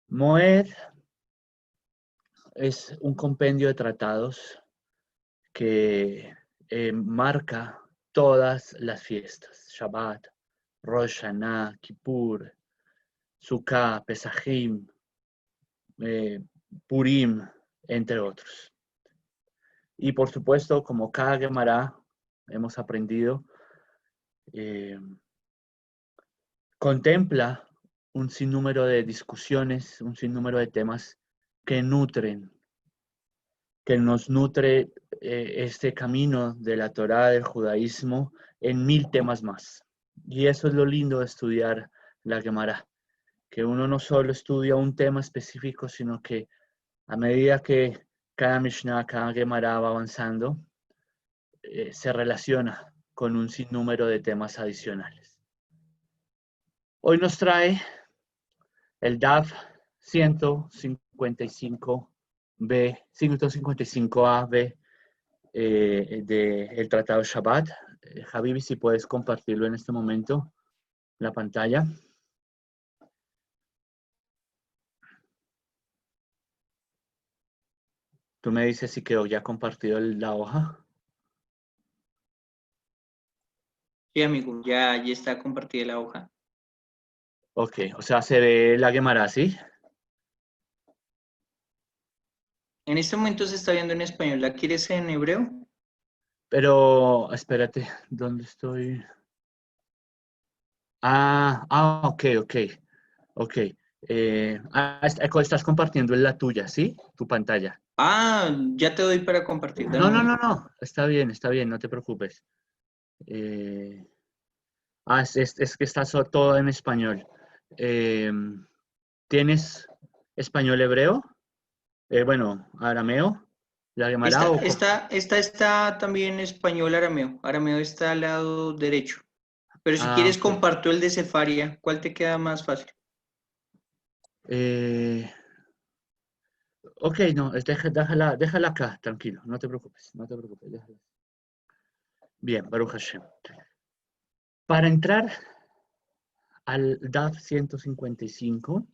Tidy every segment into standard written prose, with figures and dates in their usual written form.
Moed es un compendio de tratados que marca todas las fiestas. Shabbat, Rosh Hashanah, Kippur, Sukkah, Pesachim, Purim, entre otros. Y por supuesto, como cada Gemara hemos aprendido, contempla un sinnúmero de discusiones, un sinnúmero de temas que nos nutre este camino de la Torá, del judaísmo, en 1000 temas más. Y eso es lo lindo de estudiar la Gemara, que uno no solo estudia un tema específico, sino que a medida que cada Mishnah, cada Gemara va avanzando, se relaciona con un sinnúmero de temas adicionales. Hoy nos trae el DAF 155B, 155A-B del Tratado Shabbat. Habibi, si puedes compartirlo en este momento, la pantalla. Tú me dices si quedó ya compartido la hoja. Sí, amigo, ya está compartida la hoja. Ok, o sea, se ve la Gemara, ¿sí? En este momento se está viendo en español. ¿La quieres en hebreo? Pero, espérate, ¿dónde estoy? Ok. Estás compartiendo en la tuya, ¿sí? Tu pantalla. Ya te doy para compartir. Dame un momento. No. Está bien, no te preocupes. Es que está todo en español. ¿Tienes español hebreo? Bueno, arameo. ¿La Gemara o Esta está también español arameo. Arameo está al lado derecho. Pero si quieres ok. comparto el de Cefaria. ¿Cuál te queda más fácil? Ok, no, déjala acá, tranquilo, no te preocupes, déjala. Bien, Baruch Hashem. Para entrar al DAF 155,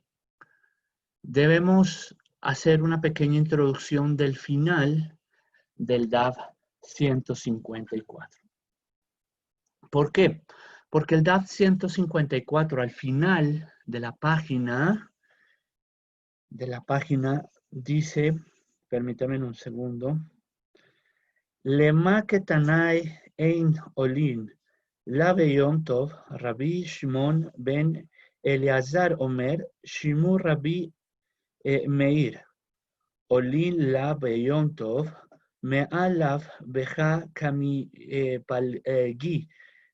debemos hacer una pequeña introducción del final del DAF 154. ¿Por qué? Porque el DAF 154 al final de la página dice, permítame un segundo, Lema ketanai ein olin la beyom tov, Rabbi Shimon ben Eleazar Omer, Shimu Rabbi Meir, olin la beyom tov, me'alav becha kami palgi,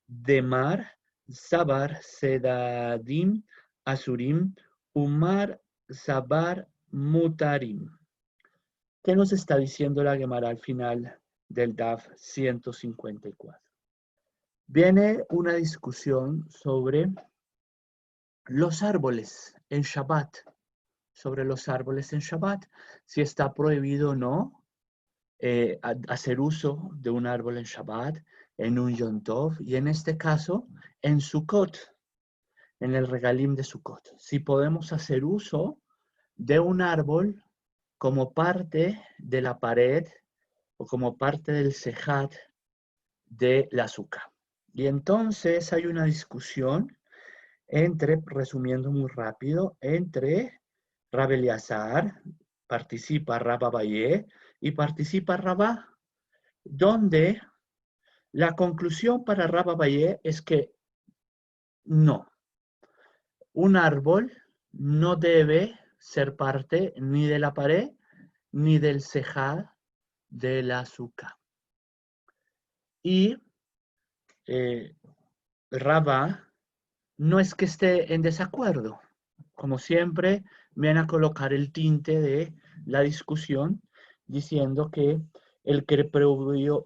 demar, sabar, sedadim, asurim, umar, sabar, mutarim. ¿Qué nos está diciendo la Gemara al final del DAF 154? Viene una discusión sobre los árboles en Shabbat, si está prohibido o no hacer uso de un árbol en Shabbat, en un Yom Tov, y en este caso, en Sukkot, en el regalim de Sukkot. Si podemos hacer uso de un árbol como parte de la pared o como parte del sejat de la azúcar. Y entonces hay una discusión resumiendo muy rápido, entre Rab Eleazar, participa Rab Abayé y participa Rabá, donde la conclusión para Rab Abayé es que no, un árbol no debe ser parte ni de la pared ni del sejat de la azúcar. Y Rabá no es que esté en desacuerdo. Como siempre, viene a colocar el tinte de la discusión diciendo que el que prohibió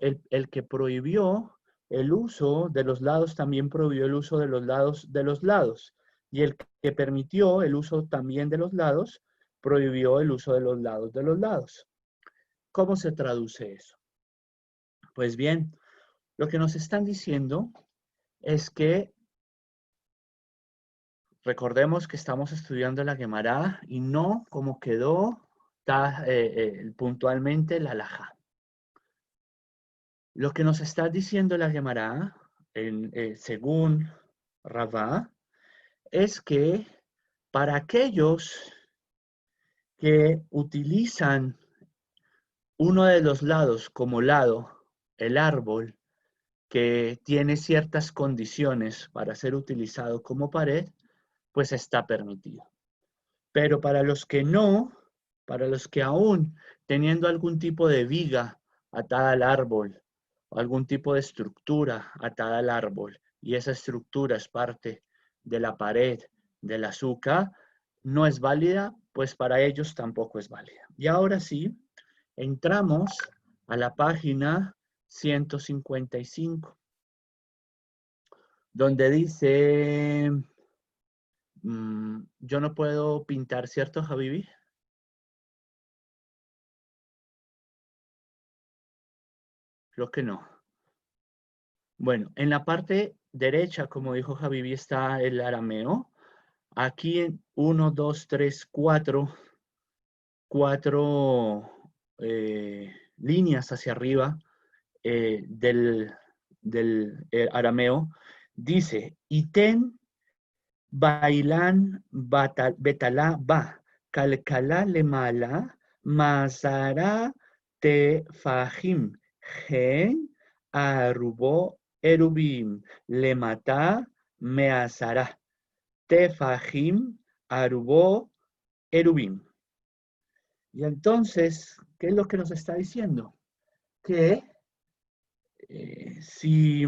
el uso de los lados también prohibió el uso de los lados. Y el que permitió el uso también de los lados prohibió el uso de los lados. ¿Cómo se traduce eso? Pues bien, lo que nos están diciendo es que Recordemos que estamos estudiando la Gemara y no como quedó puntualmente la halajá. Lo que nos está diciendo la Gemara, según Ravá, es que para aquellos que utilizan uno de los lados como lado, el árbol, que tiene ciertas condiciones para ser utilizado como pared, pues está permitido. Pero para los que no, para los que aún teniendo algún tipo de viga atada al árbol, o algún tipo de estructura atada al árbol, y esa estructura es parte de la pared del azúcar, no es válida, pues para ellos tampoco es válida. Y ahora sí, entramos a la página 155, donde dice, yo no puedo pintar, ¿cierto, Habibi? Creo que no. Bueno, en la parte derecha, como dijo Habibi, está el arameo. Aquí en 1, 2, 3, 4 líneas hacia arriba del arameo, dice, Iten bailan betalá ba, kalkala lemala, mazara te fahim, gen arubó erubim, lemata meazara, te fahim arubó erubim. Y entonces, ¿qué es lo que nos está diciendo? Que si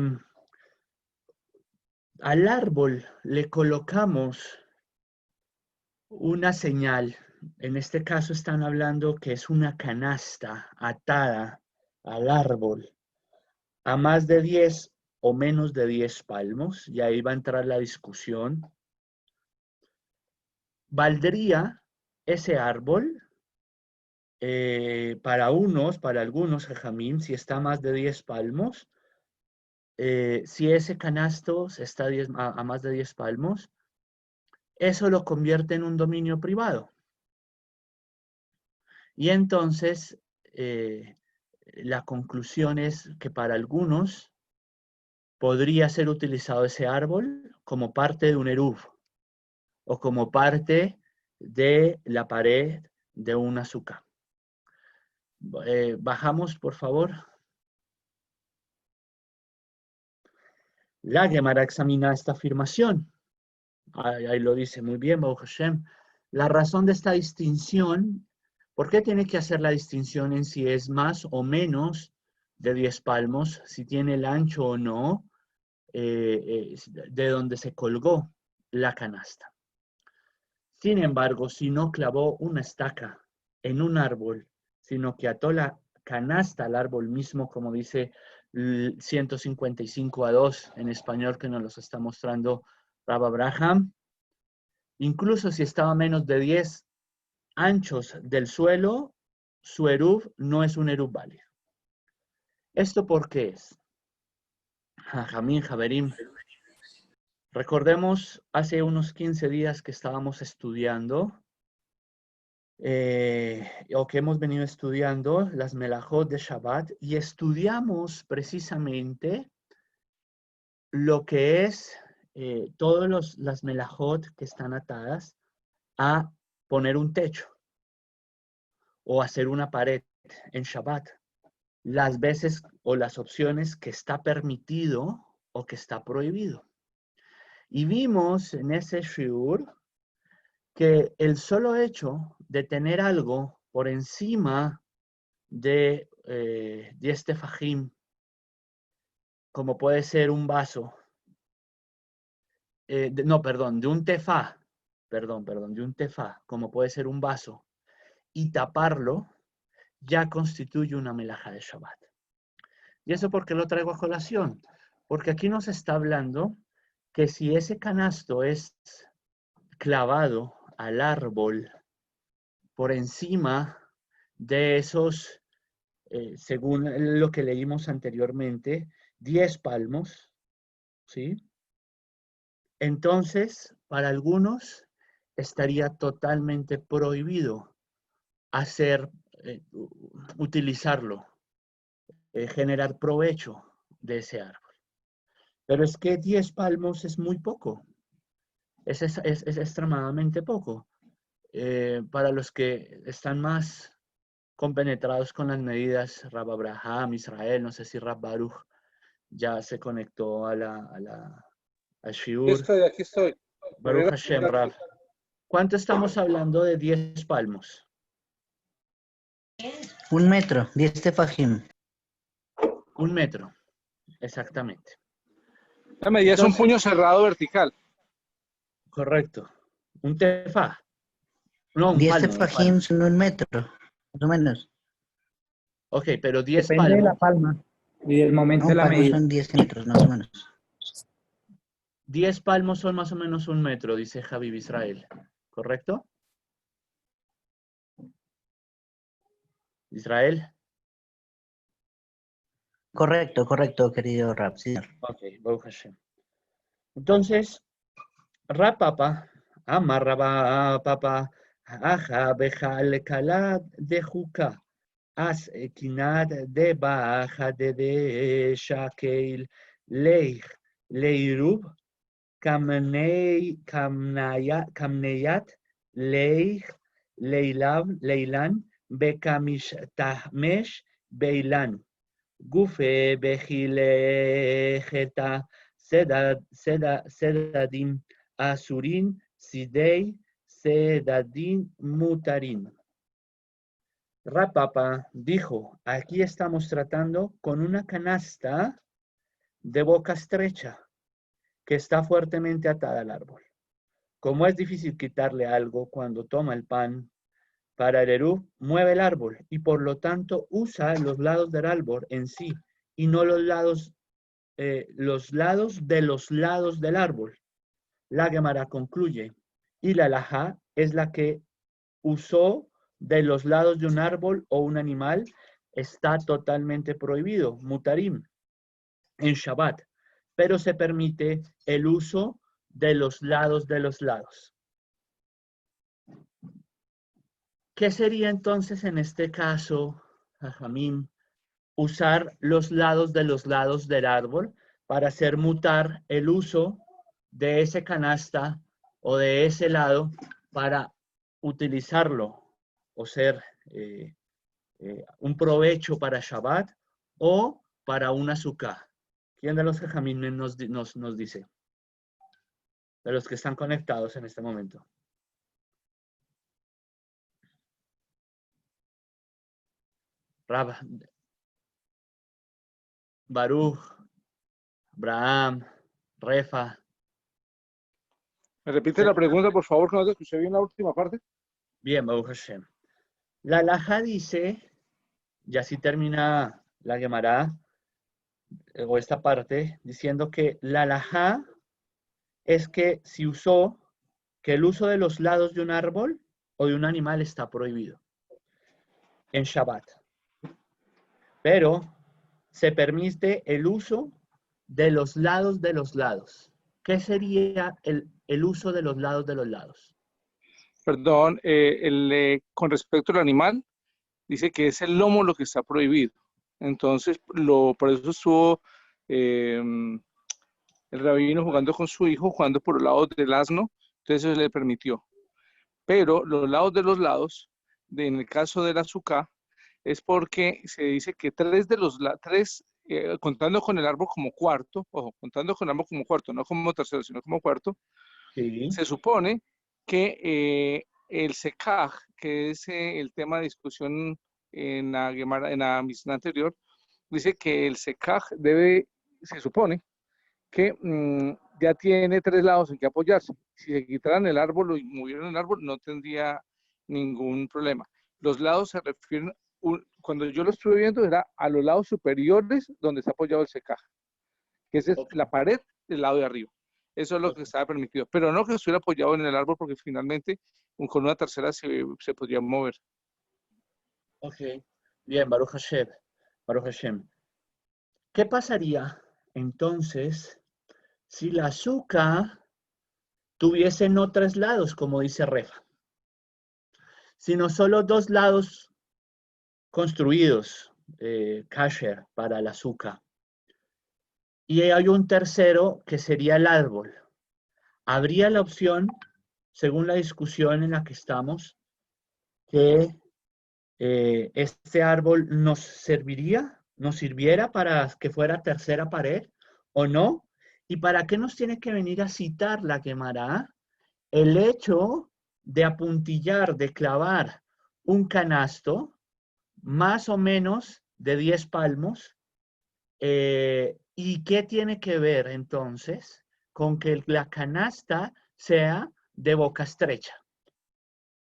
al árbol le colocamos una señal, en este caso están hablando que es una canasta atada al árbol a más de 10 o menos de 10 palmos, y ahí va a entrar la discusión. ¿Valdría ese árbol? Para algunos, jajamín, si está a más de 10 palmos, si ese canasto está a más de 10 palmos, eso lo convierte en un dominio privado. Y entonces, la conclusión es que para algunos podría ser utilizado ese árbol como parte de un eruv o como parte de la pared de un azúcar. Bajamos, por favor. La Gemara examina esta afirmación. Ahí lo dice muy bien, Baruch Hashem. La razón de esta distinción, ¿por qué tiene que hacer la distinción en si es más o menos de 10 palmos, si tiene el ancho o no, de donde se colgó la canasta? Sin embargo, si no clavó una estaca en un árbol, sino que ató la canasta al árbol mismo, como dice 155:2 en español que nos los está mostrando Rav Abraham, incluso si estaba a menos de 10 anchos del suelo, su eruv no es un eruv válido. ¿Esto por qué es? Jamín, Javerim. Recordemos hace unos 15 días que estábamos estudiando, o que hemos venido estudiando las melajot de Shabbat, y estudiamos precisamente lo que es todas las melajot que están atadas a poner un techo o hacer una pared en Shabbat, las veces o las opciones que está permitido o que está prohibido. Y vimos en ese shiur que el solo hecho de tener algo por encima de este fajín, como puede ser un vaso, de un tefá, de un tefá, como puede ser un vaso, y taparlo, ya constituye una melajá de Shabbat. ¿Y eso por qué lo traigo a colación? Porque aquí nos está hablando que si ese canasto es clavado al árbol por encima de esos, según lo que leímos anteriormente, 10 palmos, ¿sí? Entonces, para algunos estaría totalmente prohibido utilizarlo, generar provecho de ese árbol. Pero es que 10 palmos es muy poco, es extremadamente poco. Para los que están más compenetrados con las medidas, Rab Abraham, Israel, no sé si Rab Baruch ya se conectó al Shiur. Aquí estoy. Baruch Hashem, Rab. ¿Cuánto estamos hablando de 10 palmos? 1 metro, 10 tefajim. 1 metro, exactamente. La medida es un puño cerrado vertical. Correcto. Un tefaj. No, un 10 palmo. tefajim son 1 metro, más o menos. Ok, pero 10 Depende de la palmos. palma y del momento No, de la palmos medida. son 10 centímetros, más o menos. 10 palmos son más o menos 1 metro, dice Javib Israel. ¿Correcto? Israel. Correcto, querido Rab, sí. Ok, Baruch Hashem. Entonces, Rapapa, Amarraba Papa, Aja Bejal Kalad de Juca, As Ekinad de Baja de Shakeil, Leich, Leirub, Kamneyat, Leich, Leilan, Bekamish Tahmesh, Beilan. Gufe Bejilejeta Sedadim Asurin Sidei Sedadim Mutarin. Rapapa dijo, aquí estamos tratando con una canasta de boca estrecha que está fuertemente atada al árbol. Como es difícil quitarle algo cuando toma el pan, para el Erú, mueve el árbol y por lo tanto usa los lados del árbol en sí y no los lados de los lados del árbol. La Gemara concluye, y la alajá es la que usó de los lados de un árbol o un animal, está totalmente prohibido, mutarim, en Shabbat, pero se permite el uso de los lados de los lados. ¿Qué sería entonces en este caso, Jajamín, usar los lados del árbol para hacer mutar el uso de ese canasta o de ese lado para utilizarlo o ser un provecho para Shabbat o para una azúcar? ¿Quién de los Jajamín nos dice? De los que están conectados en este momento. Rab, Baruch, Abraham, Refa. ¿Me repite la pregunta, por favor, que no te escuché bien la última parte? Bien, Baruch Hashem. La alajá dice, y así termina la Gemara, o esta parte, diciendo que la alajá es que si usó, que el uso de los lados de un árbol o de un animal está prohibido en Shabbat. Pero se permite el uso de los lados de los lados. ¿Qué sería el uso de los lados de los lados? Perdón, con respecto al animal, dice que es el lomo lo que está prohibido. Entonces, por eso estuvo el rabino jugando con su hijo, jugando por los lados del asno, entonces eso le permitió. Pero los lados de los lados, en el caso del azúcar, es porque se dice que contando con el árbol como cuarto, ojo, contando con el árbol como cuarto, no como tercero, sino como cuarto, Sí. se supone que el sekaj, que es el tema de discusión en la Gemara, en la Mishnah anterior, dice que el sekaj se supone que ya tiene 3 lados en que apoyarse. Si se quitaran el árbol y movieran el árbol, no tendría ningún problema. Los lados se refieren, cuando yo lo estuve viendo, era a los lados superiores donde está apoyado el sekaj, que es la pared del lado de arriba. Eso es lo que estaba permitido, pero no que estuviera apoyado en el árbol, porque finalmente con una tercera se podría mover. Ok, bien, Baruch Hashem. Baruch Hashem. ¿Qué pasaría entonces si la azúcar tuviese no 3 lados, como dice Refa, sino solo 2 lados construidos, kasher, para el azúcar. Y hay un tercero que sería el árbol. Habría la opción, según la discusión en la que estamos, que este árbol nos sirviera para que fuera tercera pared o no. ¿Y para qué nos tiene que venir a citar la Gemara? El hecho de apuntillar, de clavar un canasto más o menos de 10 palmos. ¿Y qué tiene que ver entonces con que la canasta sea de boca estrecha?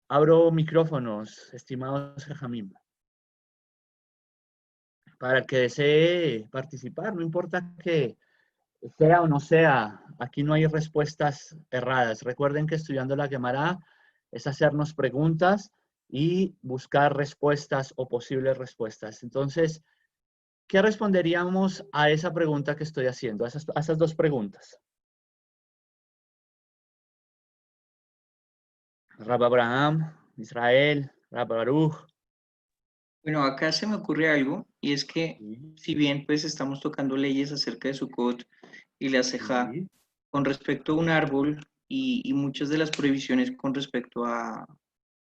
Abro micrófonos, estimados Jamim, para el que desee participar, no importa que sea o no sea, aquí no hay respuestas erradas. Recuerden que estudiando la Gemara es hacernos preguntas y buscar respuestas o posibles respuestas. Entonces, ¿qué responderíamos a esa pregunta que estoy haciendo, a esas 2 preguntas? Rab Abraham, Israel, Rab Baruch. Bueno, acá se me ocurre algo, y es que si bien pues estamos tocando leyes acerca de Sukkot y la Sejá Sí. con respecto a un árbol y muchas de las prohibiciones con respecto a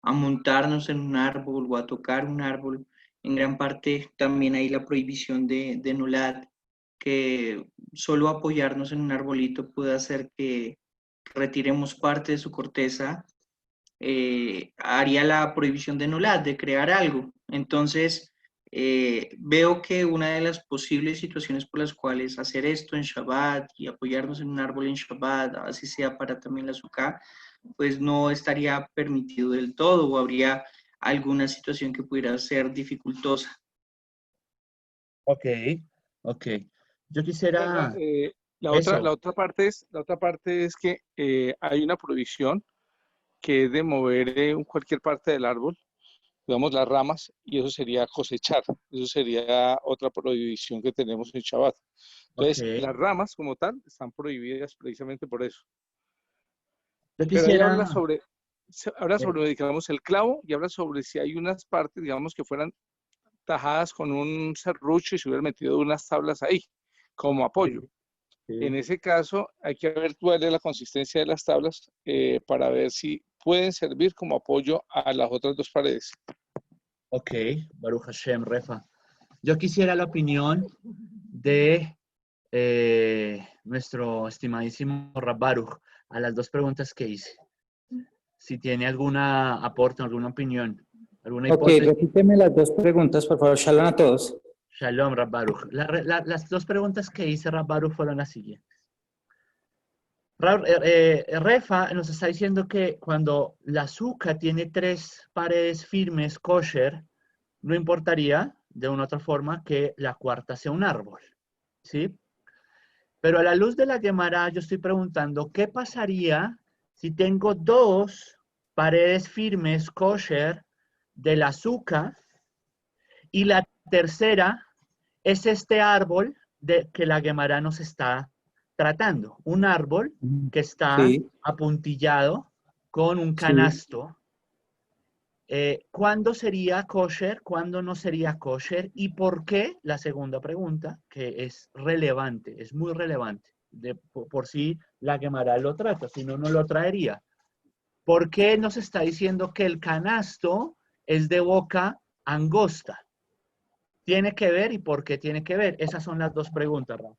montarnos en un árbol o a tocar un árbol, en gran parte también hay la prohibición de Nolad, que solo apoyarnos en un arbolito puede hacer que retiremos parte de su corteza, haría la prohibición de Nolad, de crear algo. Entonces, veo que una de las posibles situaciones por las cuales hacer esto en Shabbat y apoyarnos en un árbol en Shabbat, así sea para también la Sukkah, pues no estaría permitido del todo o habría alguna situación que pudiera ser dificultosa. Ok, ok. Yo quisiera La eso. otra parte es que hay una prohibición que es de mover cualquier parte del árbol, digamos las ramas, y eso sería cosechar. Eso sería otra prohibición que tenemos en Shabbat. Entonces, Ok. las ramas como tal están prohibidas precisamente por eso. Yo Pero ahí quisiera, habla sobre, digamos, el clavo y habla sobre si hay unas partes, digamos, que fueran tajadas con un serrucho y se hubieran metido unas tablas ahí, como apoyo. sí. En ese caso, hay que ver cuál es la consistencia de las tablas para ver si pueden servir como apoyo a las otras 2 paredes. Ok, Baruch Hashem, Refa. Yo quisiera la opinión de nuestro estimadísimo Rab Baruch a las 2 preguntas que hice. Si tiene alguna aporte, alguna opinión, alguna Ok, hipótesis. repíteme las 2 preguntas, por favor. Shalom a todos. Shalom, Rab Baruch. Las 2 preguntas que hice, Rab Baruch, fueron las siguientes. Refa nos está diciendo que cuando la azúcar tiene 3 paredes firmes, kosher, no importaría de una u otra forma que la cuarta sea un árbol, ¿sí? Pero a la luz de la Gemara, yo estoy preguntando, ¿qué pasaría si tengo 2 paredes firmes, kosher, del azúcar, y la tercera es este árbol que la Gemara nos está tratando? Un árbol que está Sí, apuntillado con un sí. canasto. ¿Cuándo sería kosher? ¿Cuándo no sería kosher? ¿Y por qué? La segunda pregunta, que es relevante, es muy relevante. Por si la Gemara lo trata, si no, no lo traería. ¿Por qué nos está diciendo que el canasto es de boca angosta? ¿Tiene que ver y por qué tiene que ver? Esas son las 2 preguntas, Rafa.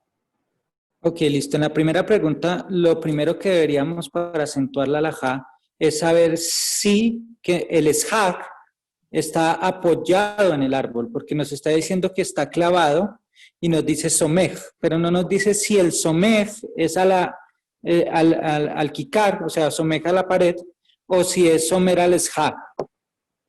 Ok, listo. En la primera pregunta, lo primero que deberíamos para acentuar la halajá es saber si que el eshak está apoyado en el árbol, porque nos está diciendo que está clavado y nos dice somej, pero no nos dice si el somej es al kikar, o sea, somej a la pared, o si es somer al eshak.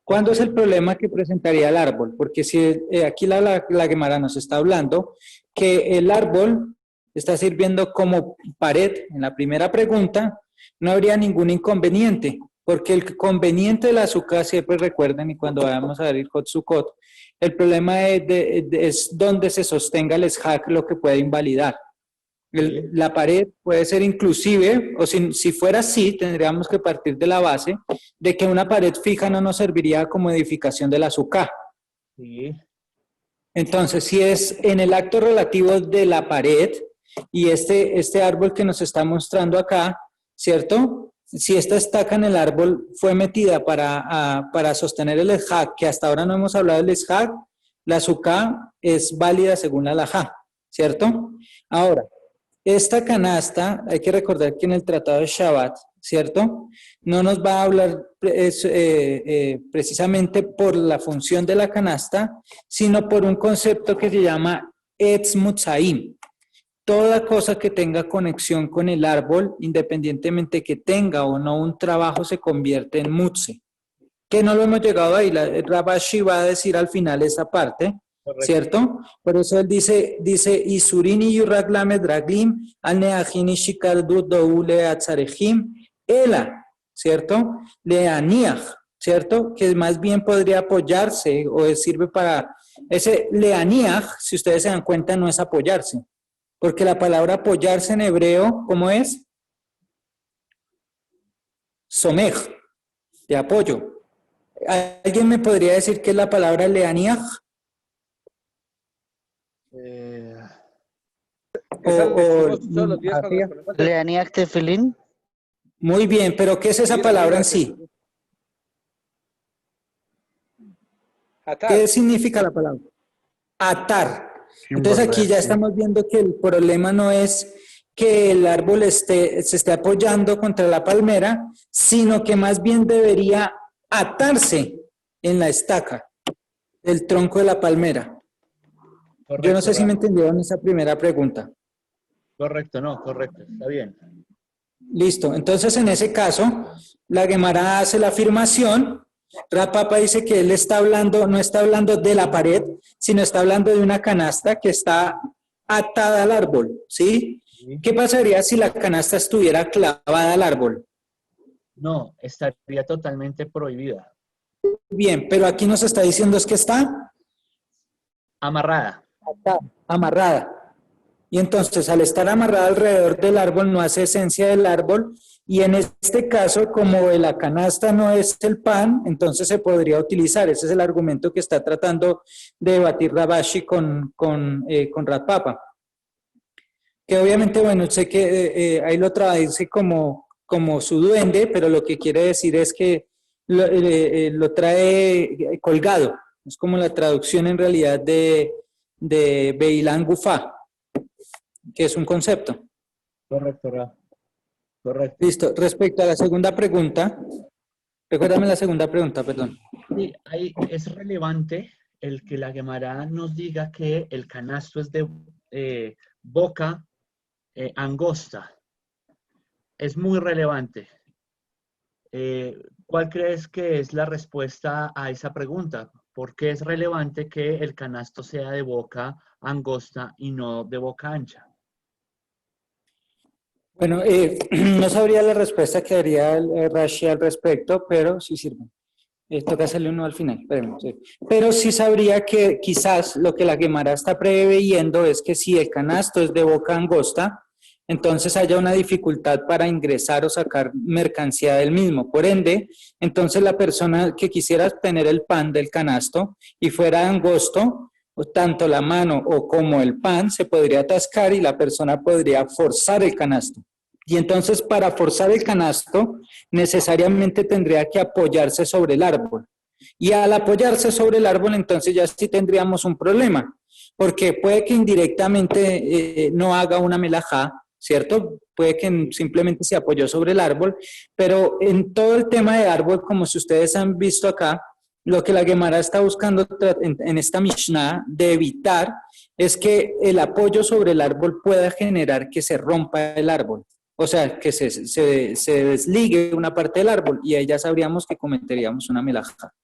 ¿Cuándo es el problema que presentaría el árbol? Porque si aquí la Gemara nos está hablando que el árbol está sirviendo como pared en la primera pregunta, no habría ningún inconveniente, porque el conveniente del azúcar, siempre recuerden, y cuando vayamos a ver el Hot Sukkot, el problema es donde se sostenga el eshak, lo que puede invalidar. La pared puede ser inclusive, o si fuera así, tendríamos que partir de la base de que una pared fija no nos serviría como edificación de la sucá. Sí. Entonces, si es en el acto relativo de la pared, y este árbol que nos está mostrando acá, ¿cierto? Si esta estaca en el árbol fue metida para sostener el eshag, que hasta ahora no hemos hablado del eshag, la suká es válida según la halajá, ¿cierto? Ahora, esta canasta, hay que recordar que en el Tratado de Shabbat, ¿cierto? No nos va a hablar precisamente por la función de la canasta, sino por un concepto que se llama Etz Mutzaim. Toda cosa que tenga conexión con el árbol, independientemente que tenga o no un trabajo, se convierte en mutze. Que no lo hemos llegado ahí, Rabashi va a decir al final esa parte, Correcto. ¿cierto? Por eso él dice, Isurini yuraglame draglim, al neajini shikardu doule atzarejim, ela, ¿cierto? Leaniach, ¿cierto? Que más bien podría apoyarse o sirve para, ese leaniach, si ustedes se dan cuenta, no es apoyarse, porque la palabra apoyarse en hebreo, ¿cómo es? Somej, de apoyo. ¿Alguien me podría decir qué es la palabra leaniach? Esa la decimos O- todos los días cuando nos ponemos el- Leaniac Tefilín. Muy bien, pero ¿qué es esa palabra en sí? Atar. ¿Qué significa la palabra? Atar. Entonces aquí ya estamos viendo que el problema no es que el árbol se esté apoyando contra la palmera, sino que más bien debería atarse en la estaca del tronco de la palmera. Yo no sé si me entendieron esa primera pregunta. Correcto, no, correcto, está bien. Listo. Entonces, en ese caso, la Gemara hace la afirmación. Rapapa dice que él está hablando, no está hablando de la pared, sino está hablando de una canasta que está atada al árbol, ¿sí? Sí. ¿Qué pasaría si la canasta estuviera clavada al árbol? No, estaría totalmente prohibida. Bien, pero aquí nos está diciendo es que está Amarrada. amarrada. Y entonces, al estar amarrada alrededor del árbol, no hace esencia del árbol. Y en este caso, como la canasta no es el pan, entonces se podría utilizar. Ese es el argumento que está tratando de debatir Rabashi con Rav Papa. Que obviamente, bueno, sé que ahí lo traduce como su duende, pero lo que quiere decir es que lo trae colgado. Es como la traducción en realidad de Beilán Gufá, que es un concepto. Correcto, Ra. Correcto. Listo. Respecto a la segunda pregunta, recuérdame la segunda pregunta, perdón. Sí, ahí es relevante el que la Gemara nos diga que el canasto es de boca angosta. Es muy relevante. ¿Cuál crees que es la respuesta a esa pregunta? ¿Por qué es relevante que el canasto sea de boca angosta y no de boca ancha? Bueno, no sabría la respuesta que daría Rashi al respecto, pero sí sirve. Toca hacerle uno al final, sí. Pero sí sabría que quizás lo que la Gemara está preveyendo es que si el canasto es de boca angosta, entonces haya una dificultad para ingresar o sacar mercancía del mismo. Por ende, entonces la persona que quisiera obtener el pan del canasto y fuera angosto, tanto la mano o como el pan se podría atascar y la persona podría forzar el canasto. Y entonces para forzar el canasto necesariamente tendría que apoyarse sobre el árbol. Y al apoyarse sobre el árbol entonces ya sí tendríamos un problema, porque puede que indirectamente no haga una melajá, ¿cierto? Puede que simplemente se apoyó sobre el árbol, pero en todo el tema de árbol, como si ustedes han visto acá, lo que la Gemara está buscando en esta Mishnah de evitar es que el apoyo sobre el árbol pueda generar que se rompa el árbol. O sea, que se desligue una parte del árbol y ahí ya sabríamos que cometeríamos una melajá.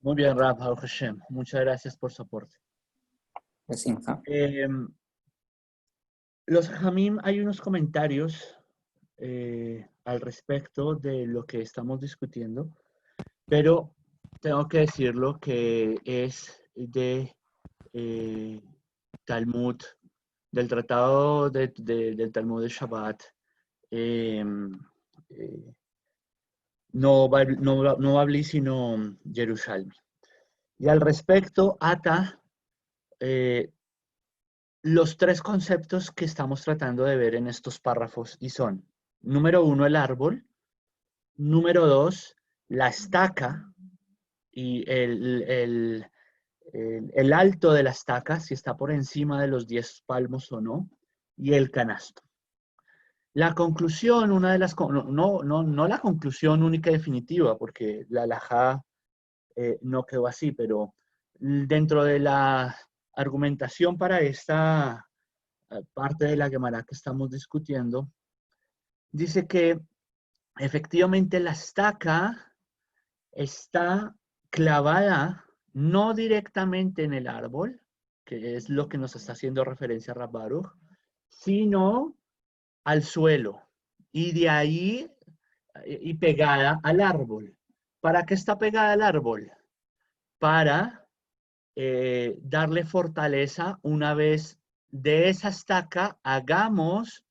Muy bien, Rab, Baruch Hashem. Muchas gracias por su aporte. Así, ¿ja? Los Jamim, hay unos comentarios al respecto de lo que estamos discutiendo, pero tengo que decirlo que es de Talmud del tratado del Talmud de Shabbat, no Babli, sino Jerusalén. Y al respecto, ata los tres conceptos que estamos tratando de ver en estos párrafos, y son, número 1, el árbol, número 2, la estaca, y el alto de la estaca, si está por encima de los 10 palmos o no, y el canasto. La conclusión, una de las, no la conclusión única y definitiva, porque la halajá no quedó así, pero dentro de la argumentación para esta parte de la Gemara que estamos discutiendo, dice que efectivamente la estaca está clavada no directamente en el árbol, que es lo que nos está haciendo referencia Rav Baruch, sino al suelo, y de ahí y pegada al árbol. ¿Para qué está pegada al árbol? Para darle fortaleza una vez de esa estaca hagamos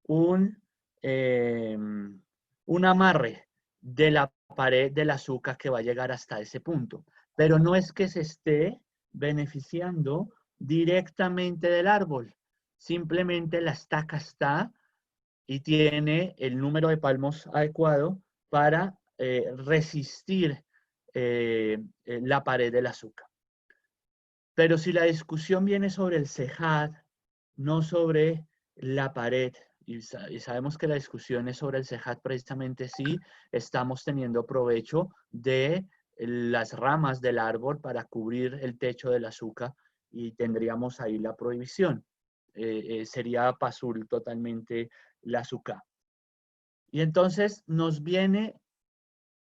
un amarre de la pared del azúcar que va a llegar hasta ese punto. Pero no es que se esté beneficiando directamente del árbol. Simplemente la estaca está y tiene el número de palmos adecuado para resistir la pared del azúcar. Pero si la discusión viene sobre el sejad, no sobre la pared, y sabemos que la discusión es sobre el sejad precisamente si estamos teniendo provecho de las ramas del árbol para cubrir el techo del azúcar, y tendríamos ahí la prohibición. Sería pasul totalmente la azúcar. Y entonces nos viene,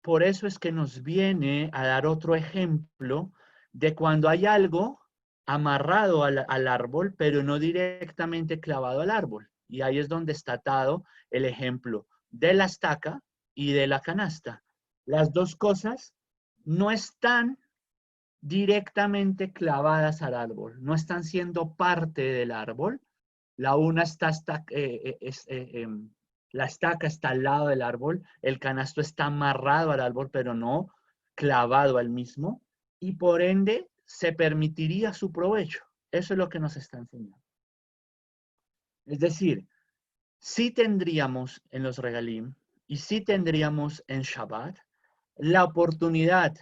por eso es que nos viene a dar otro ejemplo de cuando hay algo amarrado al árbol, pero no directamente clavado al árbol. Y ahí es donde está atado el ejemplo de la estaca y de la canasta. Las dos cosas no están directamente clavadas al árbol, no están siendo parte del árbol. La una la estaca está al lado del árbol, el canasto está amarrado al árbol, pero no clavado al mismo, y por ende se permitiría su provecho. Eso es lo que nos está enseñando. Es decir, sí tendríamos en los regalim y sí tendríamos en Shabbat la oportunidad,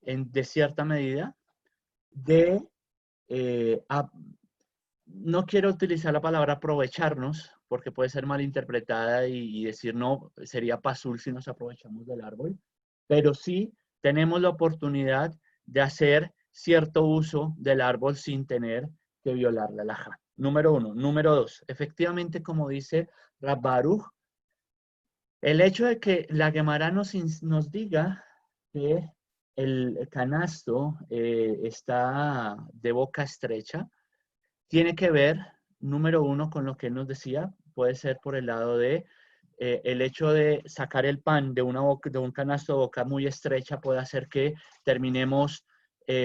de cierta medida, de no quiero utilizar la palabra aprovecharnos, porque puede ser malinterpretada y decir no, sería pasul si nos aprovechamos del árbol, pero sí tenemos la oportunidad de hacer cierto uso del árbol sin tener que violar la halajá. Número 1. Número 2. Efectivamente, como dice Rav Baruch, el hecho de que la Gemara nos diga que el canasto está de boca estrecha, tiene que ver, número 1, con lo que él nos decía, puede ser por el lado de el hecho de sacar el pan de un canasto de boca muy estrecha puede hacer que terminemos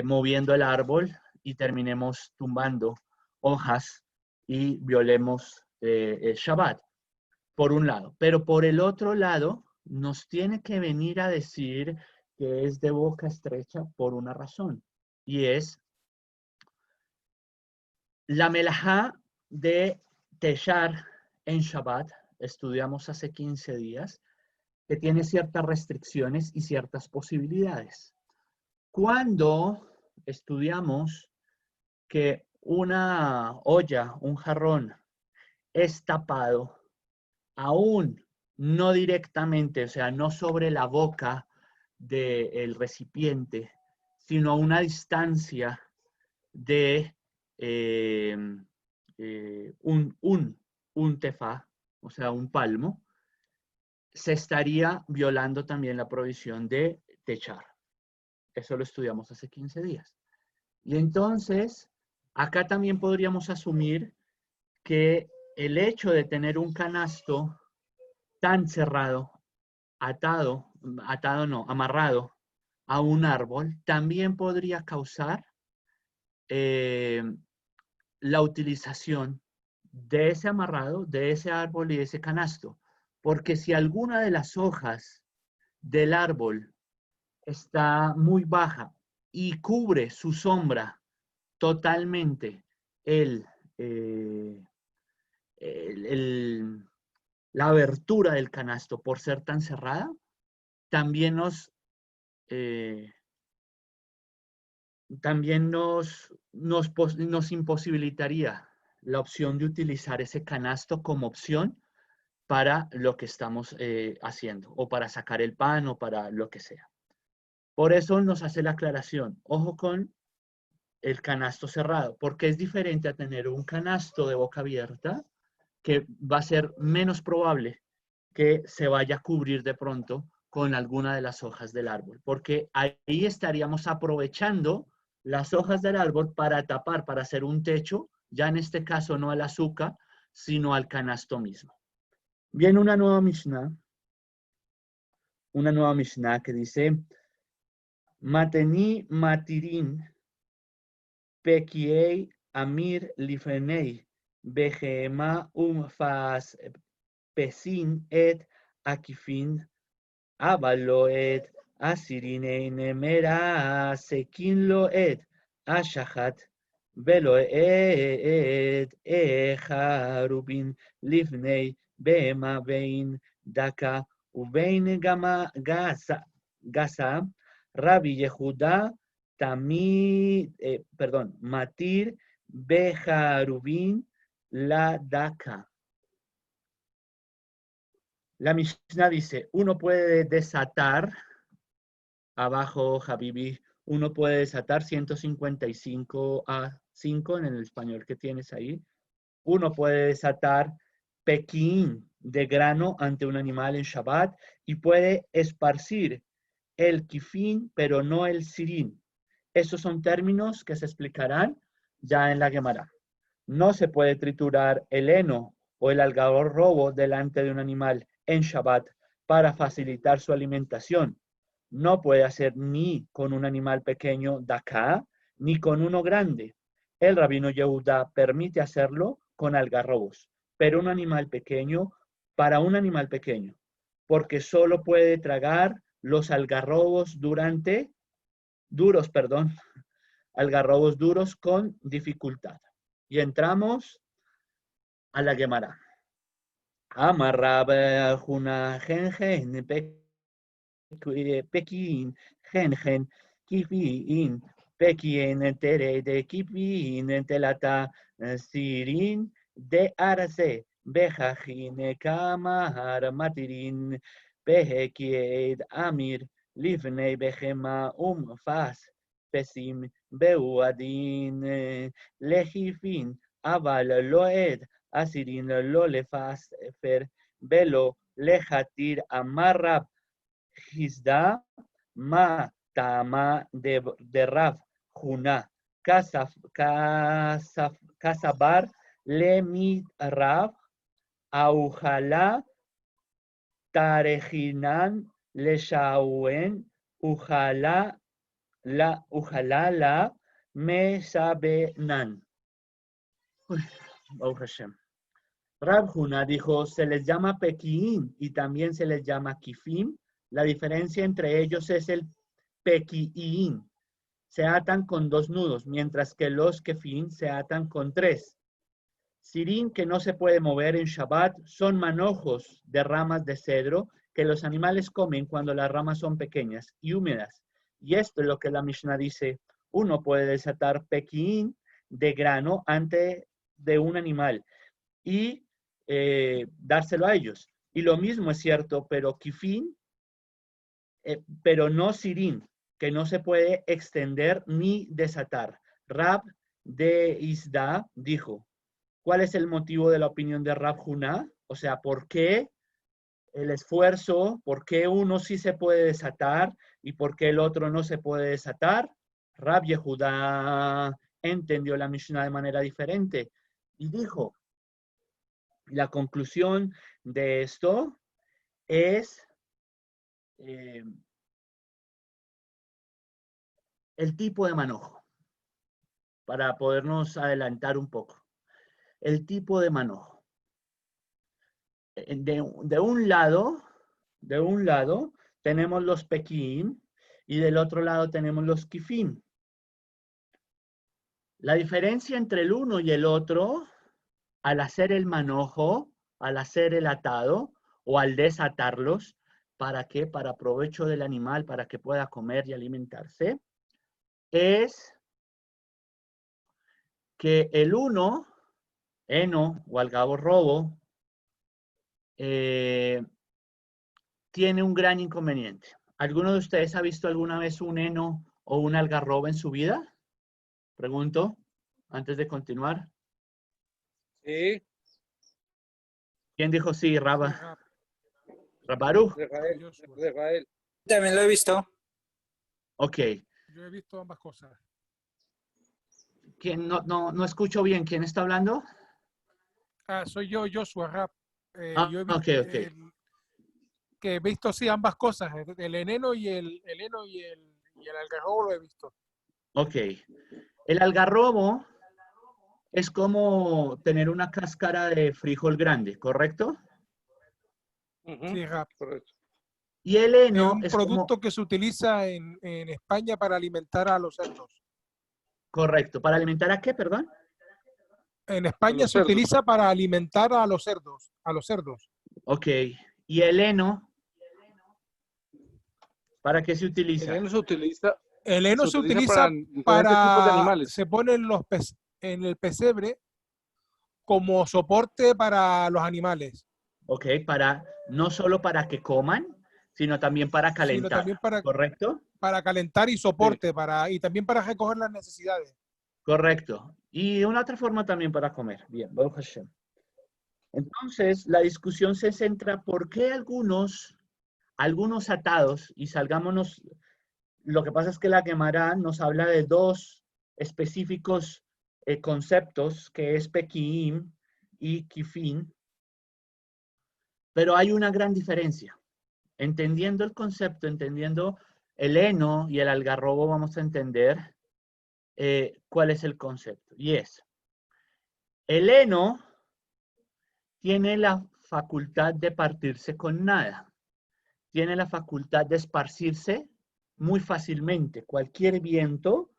moviendo el árbol y terminemos tumbando hojas y violemos el Shabbat, por un lado. Pero por el otro lado, nos tiene que venir a decir que es de boca estrecha por una razón, y es la melajá de techar en Shabbat, estudiamos hace 15 días, que tiene ciertas restricciones y ciertas posibilidades. Cuando estudiamos que una olla, un jarrón, es tapado, aún no directamente, o sea, no sobre la boca del recipiente, sino a una distancia de un tefá, o sea, un palmo, se estaría violando también la prohibición de techar. Eso lo estudiamos hace 15 días. Y entonces, acá también podríamos asumir que el hecho de tener un canasto tan cerrado, amarrado a un árbol, también podría causar la utilización de ese amarrado, de ese árbol y de ese canasto. Porque si alguna de las hojas del árbol está muy baja y cubre su sombra totalmente la abertura del canasto por ser tan cerrada, también nos imposibilitaría la opción de utilizar ese canasto como opción para lo que estamos haciendo, o para sacar el pan, o para lo que sea. Por eso nos hace la aclaración, ojo con el canasto cerrado, porque es diferente a tener un canasto de boca abierta, que va a ser menos probable que se vaya a cubrir de pronto con alguna de las hojas del árbol, porque ahí estaríamos aprovechando las hojas del árbol para tapar, para hacer un techo, ya en este caso no al azúcar, sino al canasto mismo. Viene una nueva Mishnah que dice, Mateni matirin pekiei amir lifenei behema fas pesin et akifin abalo et asirine nemera sekin lo et ashahat velo et echarubin lifnei behema vein daka uvein gama gasa Rabbi Yehuda Matir Bejarubin la Daka. La Mishnah dice, uno puede desatar, abajo Habibi, uno puede desatar 155 a 5 en el español que tienes ahí. Uno puede desatar pequín de grano ante un animal en Shabbat y puede esparcir el kifín, pero no el sirín. Esos son términos que se explicarán ya en la Gemara. No se puede triturar el heno o el algarrobo delante de un animal en Shabbat para facilitar su alimentación. No puede hacer ni con un animal pequeño daká, ni con uno grande. El rabino Yehuda permite hacerlo con algarrobos, pero un animal pequeño, para un animal pequeño, porque solo puede tragar los algarrobos algarrobos duros con dificultad. Y entramos a la Gemara. Amarraba juna gengen pekin gengen kifin pekin tere de kifin telata sirin de arce bejajin kamar matirin behekied amir livnei behema fas pesim beuadin lejifin aval loed asirin lo lefas fer velo lejatir amarrab Hizda ma tama de Rav Juna Kasabar le mi Rav Aujala Tarejinan le Shauen Ujala la me sabenan. Baruch Hashem. Rav Juna dijo, se les llama pequiín y también se les llama kifim. La diferencia entre ellos es el pequiín. Se atan con 2 nudos, mientras que los kefim se atan con 3. Sirín, que no se puede mover en Shabbat, son manojos de ramas de cedro que los animales comen cuando las ramas son pequeñas y húmedas. Y esto es lo que la Mishnah dice. Uno puede desatar pequiín de grano ante de un animal y dárselo a ellos. Y lo mismo es cierto, pero kifín, pero no sirín, que no se puede extender ni desatar. Rab de Isda dijo, ¿cuál es el motivo de la opinión de Rab Juna? O sea, ¿por qué el esfuerzo? ¿Por qué uno sí se puede desatar y por qué el otro no se puede desatar? Rab Yehuda entendió la Mishnah de manera diferente y dijo, la conclusión de esto es el tipo de manojo. para podernos adelantar un poco. El tipo de manojo. De un lado tenemos los pequín y del otro lado tenemos los kifín. La diferencia entre el uno y el otro, al hacer el manojo, al hacer el atado o al desatarlos, ¿para qué? Para provecho del animal, para que pueda comer y alimentarse, es que el uno, heno o algarrobo, tiene un gran inconveniente. ¿Alguno de ustedes ha visto alguna vez un heno o un algarrobo en su vida? Pregunto, antes de continuar. Sí, ¿Quién dijo sí, Raba? Sí, Rab, ¿Rabaru? de Israel, Joshua. de Israel. También lo he visto. Ok. Yo he visto ambas cosas. ¿Quién? No escucho bien. ¿Quién está hablando? Soy yo, Joshua Rab. Yo he Ok, visto, ok. que he visto sí ambas cosas, el heno y el algarrobo lo he visto. Ok. El algarrobo es como tener una cáscara de frijol grande, ¿correcto? Sí, Rab. Correcto. Y el Es heno un es como... producto que se utiliza en España para alimentar a los cerdos. Correcto. ¿Para alimentar a qué, perdón? En A España los se cerdos. utiliza para alimentar a los cerdos, Ok. ¿Y el heno? ¿Para qué se El utiliza? heno se utiliza, El heno se utiliza para diferentes tipos de para, animales. se pone en el pesebre como soporte para los animales, Ok, no solo para que coman, sino también para sino calentar, también ¿correcto? para calentar y Sí. soporte, y también para recoger las necesidades. Correcto. Y una otra forma también para comer. Bien, Baruch Hashem. Entonces, la discusión se centra por qué algunos atados, y salgámonos, lo que pasa es que la Gemara nos habla de dos específicos conceptos, que es Pekiim y Kifin, pero hay una gran diferencia. Entendiendo el concepto, entendiendo el heno y el algarrobo, vamos a entender cuál es el concepto. Y es, el heno tiene la facultad de partirse con nada. Tiene la facultad de esparcirse muy fácilmente. Cualquier viento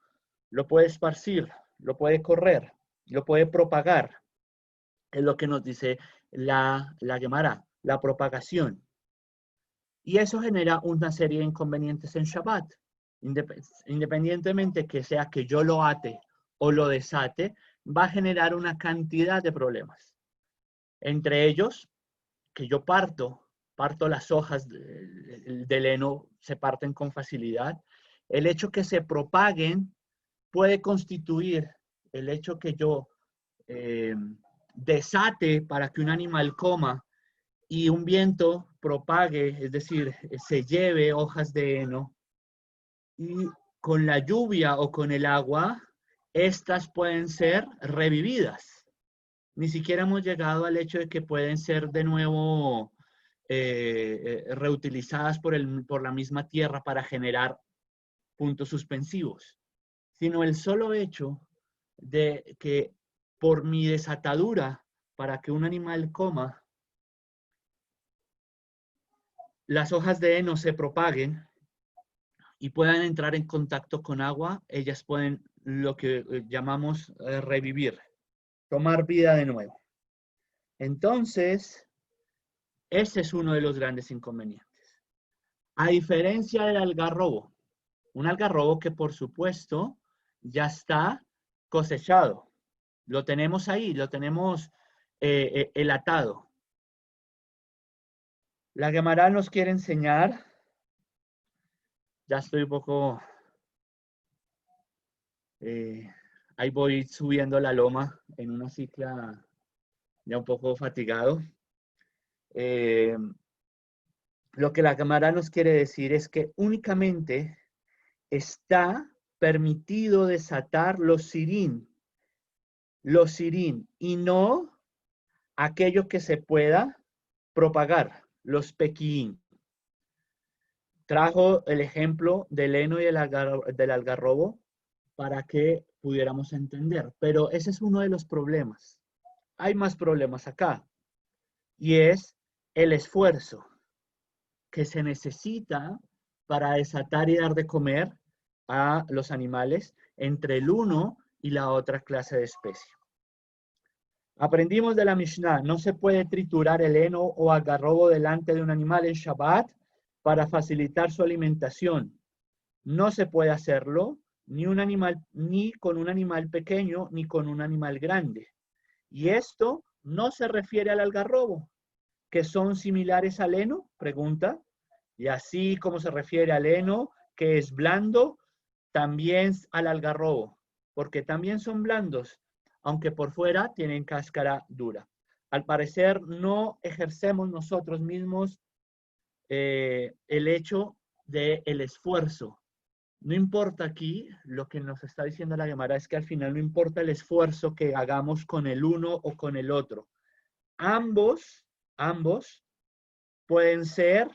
lo puede esparcir, lo puede correr, lo puede propagar. Es lo que nos dice la Gemara, la propagación. Y eso genera una serie de inconvenientes en Shabbat. Independientemente que sea que yo lo ate o lo desate, va a generar una cantidad de problemas. Entre ellos, que yo parto las hojas del heno, se parten con facilidad. El hecho que se propaguen puede constituir el hecho que yo desate para que un animal coma y un viento propague, es decir, se lleve hojas de heno, y con la lluvia o con el agua, estas pueden ser revividas. Ni siquiera hemos llegado al hecho de que pueden ser de nuevo reutilizadas por la misma tierra para generar puntos suspensivos, sino el solo hecho de que por mi desatadura para que un animal coma, las hojas de heno se propaguen y puedan entrar en contacto con agua, ellas pueden lo que llamamos revivir, tomar vida de nuevo. Entonces, ese es uno de los grandes inconvenientes. A diferencia del algarrobo, un algarrobo que por supuesto ya está cosechado. Lo tenemos ahí, lo tenemos enlatado. La Gemara nos quiere enseñar, ya estoy un poco, ahí voy subiendo la loma en una cicla ya un poco fatigado. Lo que la Gemara nos quiere decir es que únicamente está permitido desatar los sirín, y no aquello que se pueda propagar, los pequín. Trajo el ejemplo del heno y del algarrobo para que pudiéramos entender. Pero ese es uno de los problemas. Hay más problemas acá. Y es el esfuerzo que se necesita para desatar y dar de comer a los animales entre el uno y la otra clase de especie. Aprendimos de la Mishnah, no se puede triturar el heno o algarrobo delante de un animal en Shabbat para facilitar su alimentación. No se puede hacerlo ni con un animal pequeño ni con un animal grande. Y esto no se refiere al algarrobo, que son similares al heno, pregunta. Y así como se refiere al heno, que es blando, también al algarrobo, porque también son blandos, aunque por fuera tienen cáscara dura. Al parecer no ejercemos nosotros mismos el hecho del esfuerzo. No importa aquí, lo que nos está diciendo la Gemara es que al final no importa el esfuerzo que hagamos con el uno o con el otro. Ambos pueden ser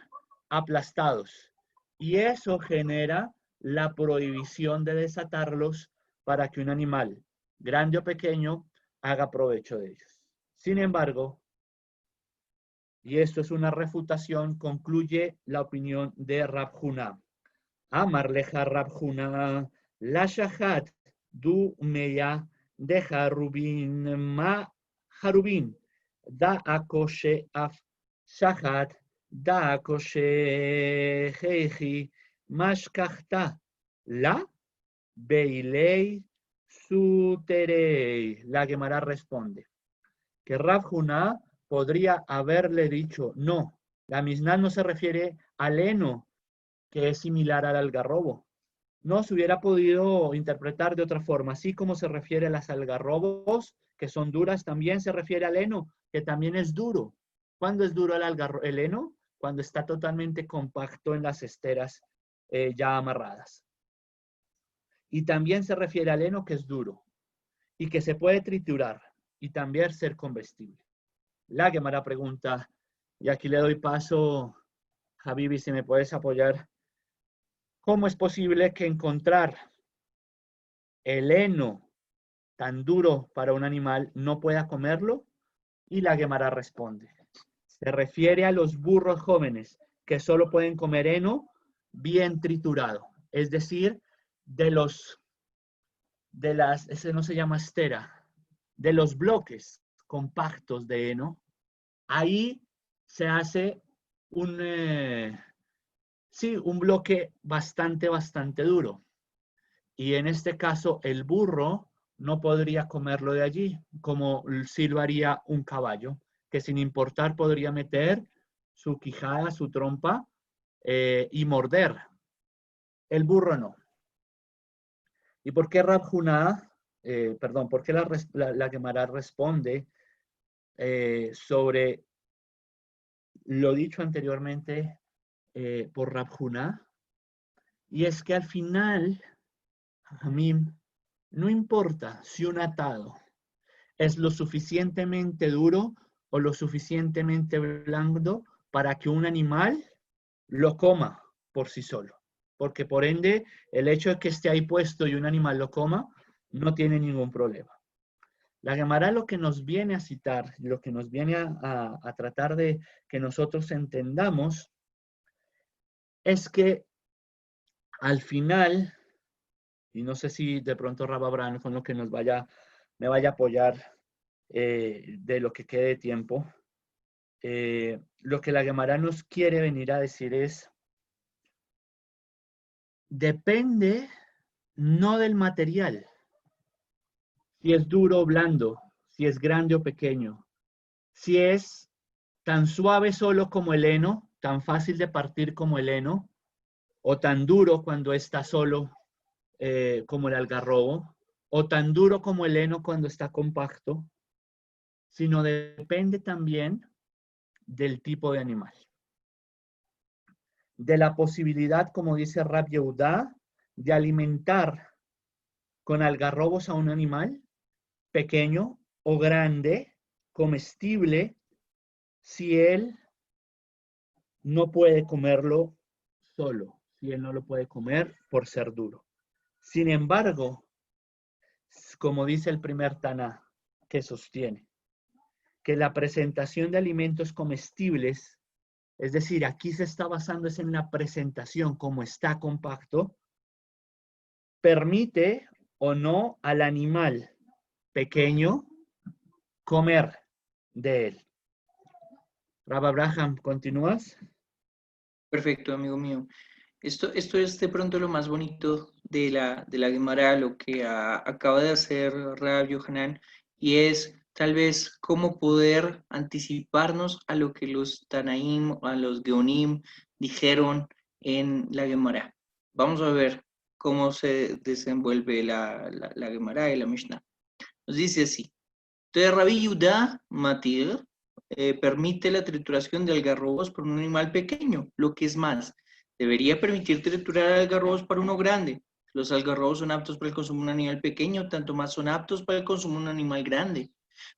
aplastados y eso genera la prohibición de desatarlos para que un animal, grande o pequeño, haga provecho de ellos. Sin embargo, y esto es una refutación, concluye la opinión de Rab Huna. Amar leja Rab Huna, la shahat du meya de harubin ma harubin, da akoshe af shahat, da akoshe heiji mashkachta, la beilei suterei. La Gemara responde que Rab Huna podría haberle dicho, no, la Mishnah no se refiere al heno, que es similar al algarrobo. No se hubiera podido interpretar de otra forma, así como se refiere a las algarrobos, que son duras, también se refiere al heno, que también es duro. ¿Cuándo es duro el heno? Cuando está totalmente compacto en las esteras ya amarradas. Y también se refiere al heno que es duro y que se puede triturar y también ser comestible. La Gemara pregunta, y aquí le doy paso, Habibi, si me puedes apoyar. ¿Cómo es posible que encontrar el heno tan duro para un animal no pueda comerlo? Y la Gemara responde, se refiere a los burros jóvenes que solo pueden comer heno bien triturado, es decir, ese no se llama estera, de los bloques compactos de heno. Ahí se hace un bloque bastante duro. Y en este caso, el burro no podría comerlo de allí, como sí lo haría un caballo, que sin importar podría meter su quijada, su trompa y morder. El burro no. ¿Y por qué Rab Huna, por qué la Gemara responde sobre lo dicho anteriormente por Rab Huna? Y es que al final, Hamim, no importa si un atado es lo suficientemente duro o lo suficientemente blando para que un animal lo coma por sí solo. Porque por ende, el hecho de que esté ahí puesto y un animal lo coma, no tiene ningún problema. La Gemara lo que nos viene a citar, lo que nos viene a tratar de que nosotros entendamos, es que al final, y no sé si de pronto Rab Abraham con lo que me vaya a apoyar de lo que quede de tiempo, lo que la Gemara nos quiere venir a decir es, depende no del material, si es duro o blando, si es grande o pequeño, si es tan suave solo como el heno, tan fácil de partir como el heno, o tan duro cuando está solo como el algarrobo, o tan duro como el heno cuando está compacto, sino depende también del tipo de animal. De la posibilidad, como dice Rab Yehudá, de alimentar con algarrobos a un animal pequeño o grande, comestible, si él no puede comerlo solo, si él no lo puede comer por ser duro. Sin embargo, como dice el primer Taná, que sostiene que la presentación de alimentos comestibles, es decir, aquí se está basando en la presentación como está compacto, permite o no al animal pequeño comer de él. Rab Abraham, ¿continúas? Perfecto, amigo mío. Esto es de pronto lo más bonito de la Gemara, lo que acaba de hacer Rab Yohanan, y es tal vez cómo poder anticiparnos a lo que los Tanaim, a los Geonim dijeron en la Gemara. Vamos a ver cómo se desenvuelve la Gemara y la Mishnah. Nos dice así. Entonces, Rabbi Yehuda Matir permite la trituración de algarrobos por un animal pequeño, lo que es más, debería permitir triturar algarrobos para uno grande. Los algarrobos son aptos para el consumo de un animal pequeño, tanto más son aptos para el consumo de un animal grande.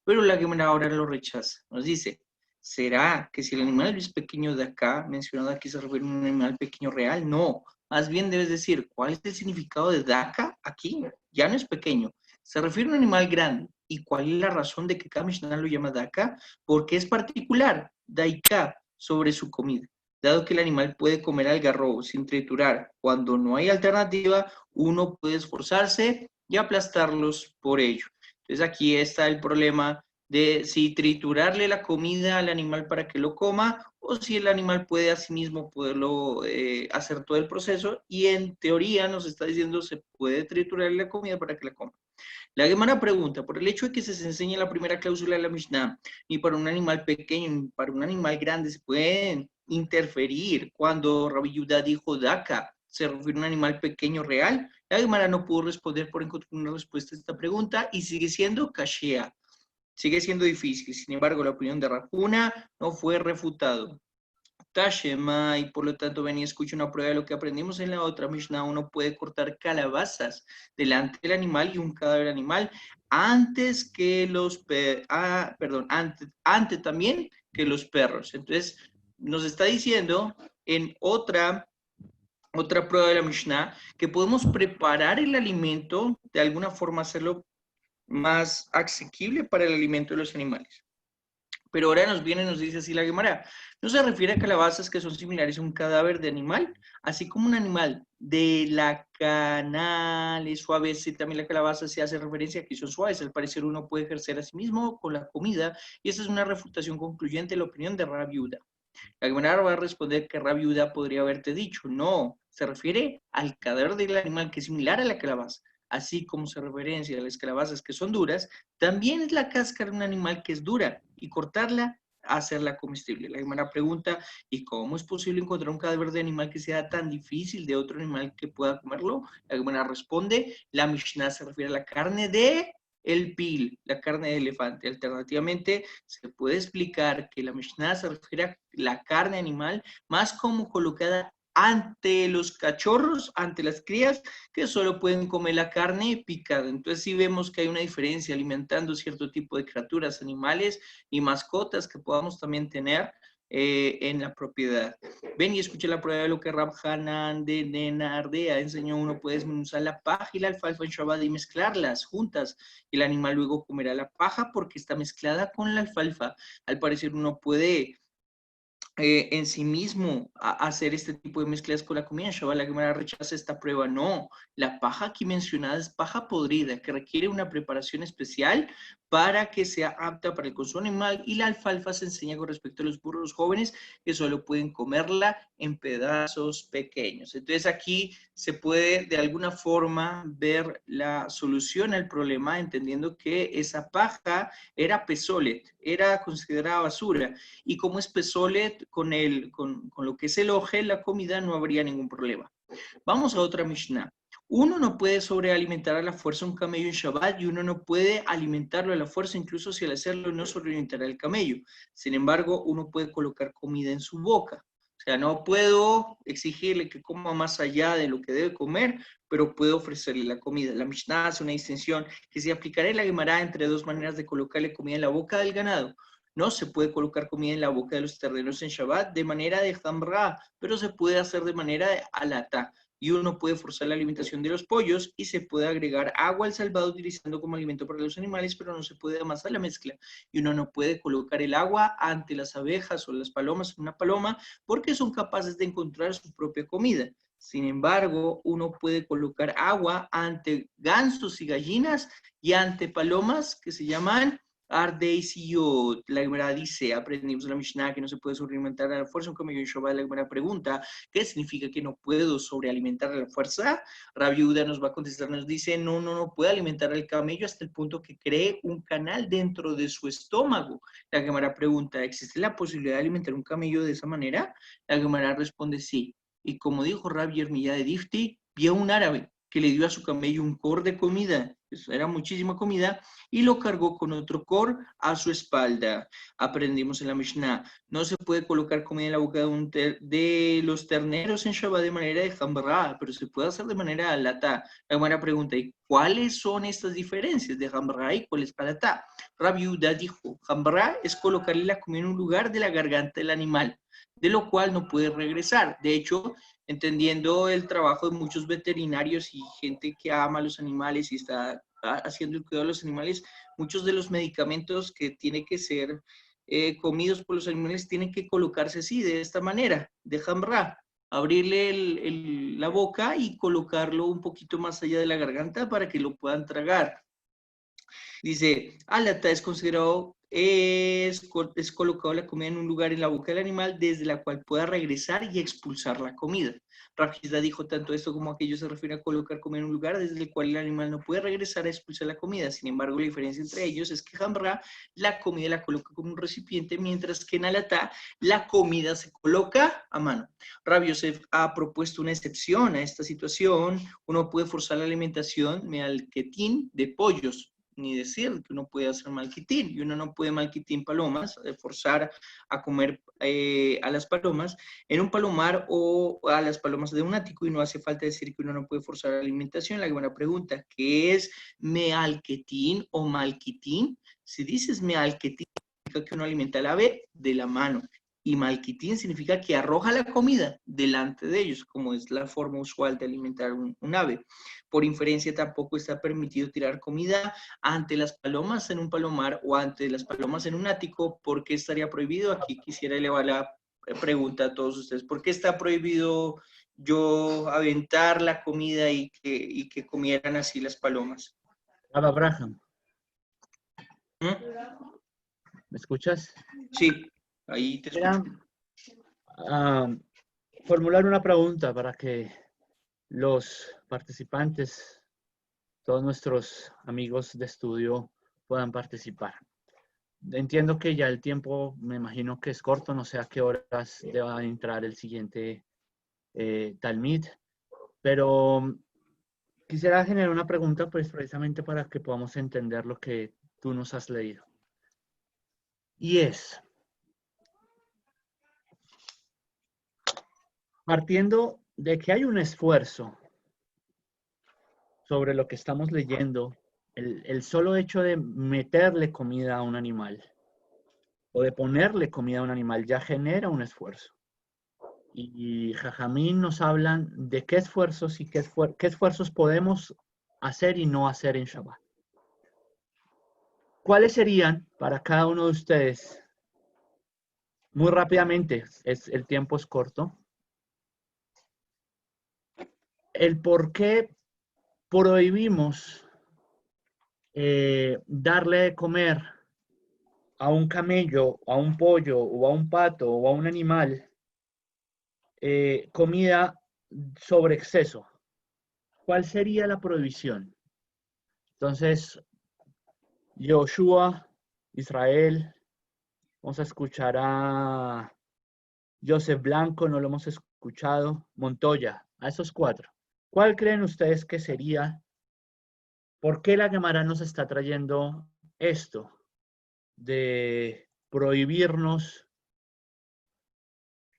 Pero la Gemara ahora lo rechaza. Nos dice, ¿será que si el animal es pequeño de acá, mencionado aquí se refiere a un animal pequeño real? No, más bien debes decir, ¿cuál es el significado de Daka aquí? Ya no es pequeño, se refiere a un animal grande. ¿Y cuál es la razón de que cada Mishnah lo llama Daka? Porque es particular, Daika, sobre su comida. Dado que el animal puede comer algarrobo sin triturar, cuando no hay alternativa, uno puede esforzarse y aplastarlos por ello. Entonces aquí está el problema de si triturarle la comida al animal para que lo coma o si el animal puede a sí mismo poderlo hacer todo el proceso, y en teoría nos está diciendo se puede triturarle la comida para que la coma. La Gemara pregunta, por el hecho de que se enseña la primera cláusula de la Mishnah, ni para un animal pequeño ni para un animal grande se pueden interferir cuando Rabbi Yehuda dijo Daka, se refiere a un animal pequeño real. La Gemara no pudo responder por encontrar una respuesta a esta pregunta y sigue siendo kashea, sigue siendo difícil. Sin embargo, la opinión de Rafuna no fue refutado. Tashema, y por lo tanto ven y escucha una prueba de lo que aprendimos en la otra Mishnah. Uno puede cortar calabazas delante del animal y un cadáver animal antes que los antes también que los perros. Entonces nos está diciendo en otra prueba de la Mishnah que podemos preparar el alimento, de alguna forma hacerlo más asequible para el alimento de los animales. Pero ahora nos viene y nos dice así la Gemara. No se refiere a calabazas que son similares a un cadáver de animal, así como un animal de la canal es suave, y también la calabaza se hace referencia a que son suaves. Al parecer uno puede ejercer a sí mismo con la comida, y esa es una refutación concluyente de la opinión de Rabbi Yehuda. La Gemara va a responder que Rabbi Yehuda podría haberte dicho, no, se refiere al cadáver del animal que es similar a la calabaza. Así como se referencia a las calabazas que son duras, también es la cáscara de un animal que es dura, y cortarla, hacerla comestible. La Gemara pregunta, ¿y cómo es posible encontrar un cadáver de animal que sea tan difícil de otro animal que pueda comerlo? La Gemara responde, la Mishnah se refiere a la carne de el pil, la carne de elefante. Alternativamente, se puede explicar que la Mishnah se refiere a la carne animal más como colocada ante los cachorros, ante las crías, que solo pueden comer la carne picada. Entonces sí vemos que hay una diferencia alimentando cierto tipo de criaturas, animales y mascotas que podamos también tener en la propiedad. Ven y escucha la prueba de lo que Rab Hanan de Nenardea enseñó. Uno puede desmenuzar la paja y la alfalfa en Shabbat y mezclarlas juntas. El animal luego comerá la paja porque está mezclada con la alfalfa. Al parecer uno puede en sí mismo hacer este tipo de mezclas con la comida. Shabbat la Gemara rechaza esta prueba. No, la paja aquí mencionada es paja podrida, que requiere una preparación especial para que sea apta para el consumo animal, y la alfalfa se enseña con respecto a los burros jóvenes que solo pueden comerla en pedazos pequeños. Entonces aquí se puede de alguna forma ver la solución al problema, entendiendo que esa paja era pesolet, era considerada basura, y como es pesolet con lo que es el oje, la comida, no habría ningún problema. Vamos a otra Mishnah. Uno no puede sobrealimentar a la fuerza un camello en Shabbat, y uno no puede alimentarlo a la fuerza, incluso si al hacerlo no sobrealimentará el camello. Sin embargo, uno puede colocar comida en su boca. O sea, no puedo exigirle que coma más allá de lo que debe comer, pero puedo ofrecerle la comida. La Mishnah hace una distinción que se aplicará en la Gemara entre dos maneras de colocarle comida en la boca del ganado. No se puede colocar comida en la boca de los terneros en Shabbat de manera de Hamra, pero se puede hacer de manera de Alata. y uno puede forzar la alimentación de los pollos y se puede agregar agua al salvado utilizando como alimento para los animales, pero no se puede amasar la mezcla y uno no puede colocar el agua ante las abejas o las palomas en una paloma porque son capaces de encontrar su propia comida. Sin embargo, uno puede colocar agua ante gansos y gallinas y ante palomas que se llaman Ardeisiyot. La Gemara dice, aprendimos en la Mishnah que no se puede sobrealimentar a la fuerza un camello en Shabbat. La Gemara pregunta, ¿qué significa que no puedo sobrealimentar a la fuerza? Rabbi Yehuda nos va a contestar, nos dice, no puede alimentar al camello hasta el punto que cree un canal dentro de su estómago. La Gemara pregunta, ¿existe la posibilidad de alimentar un camello de esa manera? La Gemara responde, sí. Y como dijo Rabbi Yermiyah de Difti, vio un árabe que le dio a su camello un cor de comida, eso era muchísima comida, y lo cargó con otro cor a su espalda. Aprendimos en la Mishnah, no se puede colocar comida en la boca de los terneros en Shabbat de manera de jambrá, pero se puede hacer de manera alatá. La buena pregunta, ¿y cuáles son estas diferencias de jambrá y cuál es alatá? Rabbi Yehuda dijo, jambrá es colocarle la comida en un lugar de la garganta del animal, de lo cual no puede regresar. De hecho, entendiendo el trabajo de muchos veterinarios y gente que ama a los animales y está haciendo el cuidado de los animales, muchos de los medicamentos que tienen que ser comidos por los animales tienen que colocarse así, de esta manera, de jambrá, abrirle la boca y colocarlo un poquito más allá de la garganta para que lo puedan tragar. Dice, alata es considerado, es colocado la comida en un lugar en la boca del animal desde la cual pueda regresar y expulsar la comida. Rafizda dijo tanto esto como aquello se refiere a colocar comida en un lugar desde el cual el animal no puede regresar a expulsar la comida. Sin embargo, la diferencia entre ellos es que Hamra la comida la coloca como un recipiente, mientras que en Alatá la comida se coloca a mano. Rabbi Yosef ha propuesto una excepción a esta situación. Uno puede forzar la alimentación mealquetín de pollos, ni decir que uno puede hacer malquitín, y uno no puede malquitín palomas, forzar a comer a las palomas en un palomar o a las palomas de un ático, y no hace falta decir que uno no puede forzar la alimentación. La buena pregunta, ¿qué es mealquetín o malquitín? Si dices mealquetín, significa que uno alimenta al ave de la mano, y malquitín significa que arroja la comida delante de ellos, como es la forma usual de alimentar un ave. Por inferencia, tampoco está permitido tirar comida ante las palomas en un palomar o ante las palomas en un ático. ¿Por qué estaría prohibido? Aquí quisiera elevar la pregunta a todos ustedes. ¿Por qué está prohibido yo aventar la comida y que comieran así las palomas? Abraham, ¿Mm? ¿me escuchas? Sí, ahí te escucho. Formular una pregunta para que los participantes, todos nuestros amigos de estudio, puedan participar. Entiendo que ya el tiempo, me imagino que es corto, no sé a qué horas deba entrar el siguiente Talmid, pero quisiera generar una pregunta pues precisamente para que podamos entender lo que tú nos has leído. Y es, partiendo de que hay un esfuerzo sobre lo que estamos leyendo, el solo hecho de meterle comida a un animal o de ponerle comida a un animal ya genera un esfuerzo. Y Jajamín nos hablan de qué esfuerzos y qué esfuerzos podemos hacer y no hacer en Shabbat. ¿Cuáles serían para cada uno de ustedes? Muy rápidamente, el tiempo es corto. El por qué prohibimos darle de comer a un camello, a un pollo, o a un pato, o a un animal, comida sobre exceso. ¿Cuál sería la prohibición? Entonces, Yoshua, Israel, vamos a escuchar a Joseph Blanco, no lo hemos escuchado, Montoya, a esos cuatro. ¿Cuál creen ustedes que sería? ¿Por qué la Gemara nos está trayendo esto de prohibirnos?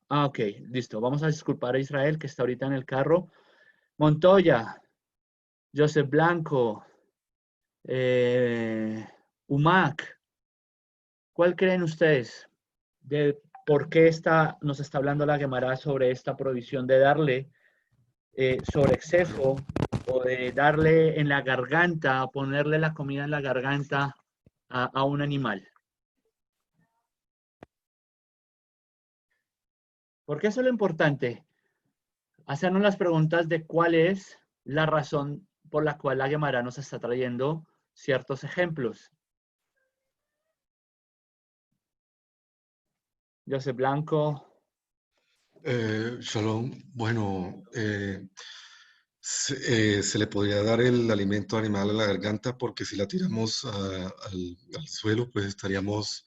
Ok, listo. Vamos a disculpar a Israel que está ahorita en el carro. Montoya, Joseph Blanco, Umac, ¿cuál creen ustedes de por qué nos está hablando la Gemara sobre esta prohibición de darle sobre exceso o de darle en la garganta, ponerle la comida en la garganta a un animal. Porque eso es lo importante, hacernos las preguntas de cuál es la razón por la cual la Gemara nos está trayendo ciertos ejemplos. José Blanco. Shalom. Bueno, se le podría dar el alimento animal a la garganta porque si la tiramos al suelo, pues estaríamos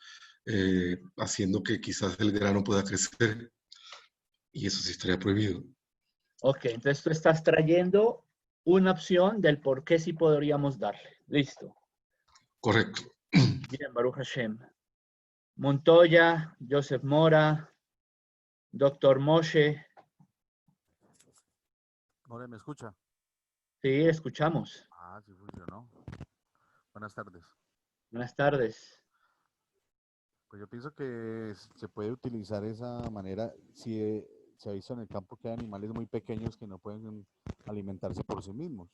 haciendo que quizás el grano pueda crecer y eso sí estaría prohibido. Ok, entonces tú estás trayendo una opción del por qué sí podríamos darle. Listo. Correcto. Bien, Baruch Hashem. Montoya, Joseph Mora, Doctor Moshe. Ahora me escucha. Sí, escuchamos. Ah, sí funcionó. Buenas tardes. Buenas tardes. Pues yo pienso que se puede utilizar esa manera si se ha visto en el campo que hay animales muy pequeños que no pueden alimentarse por sí mismos.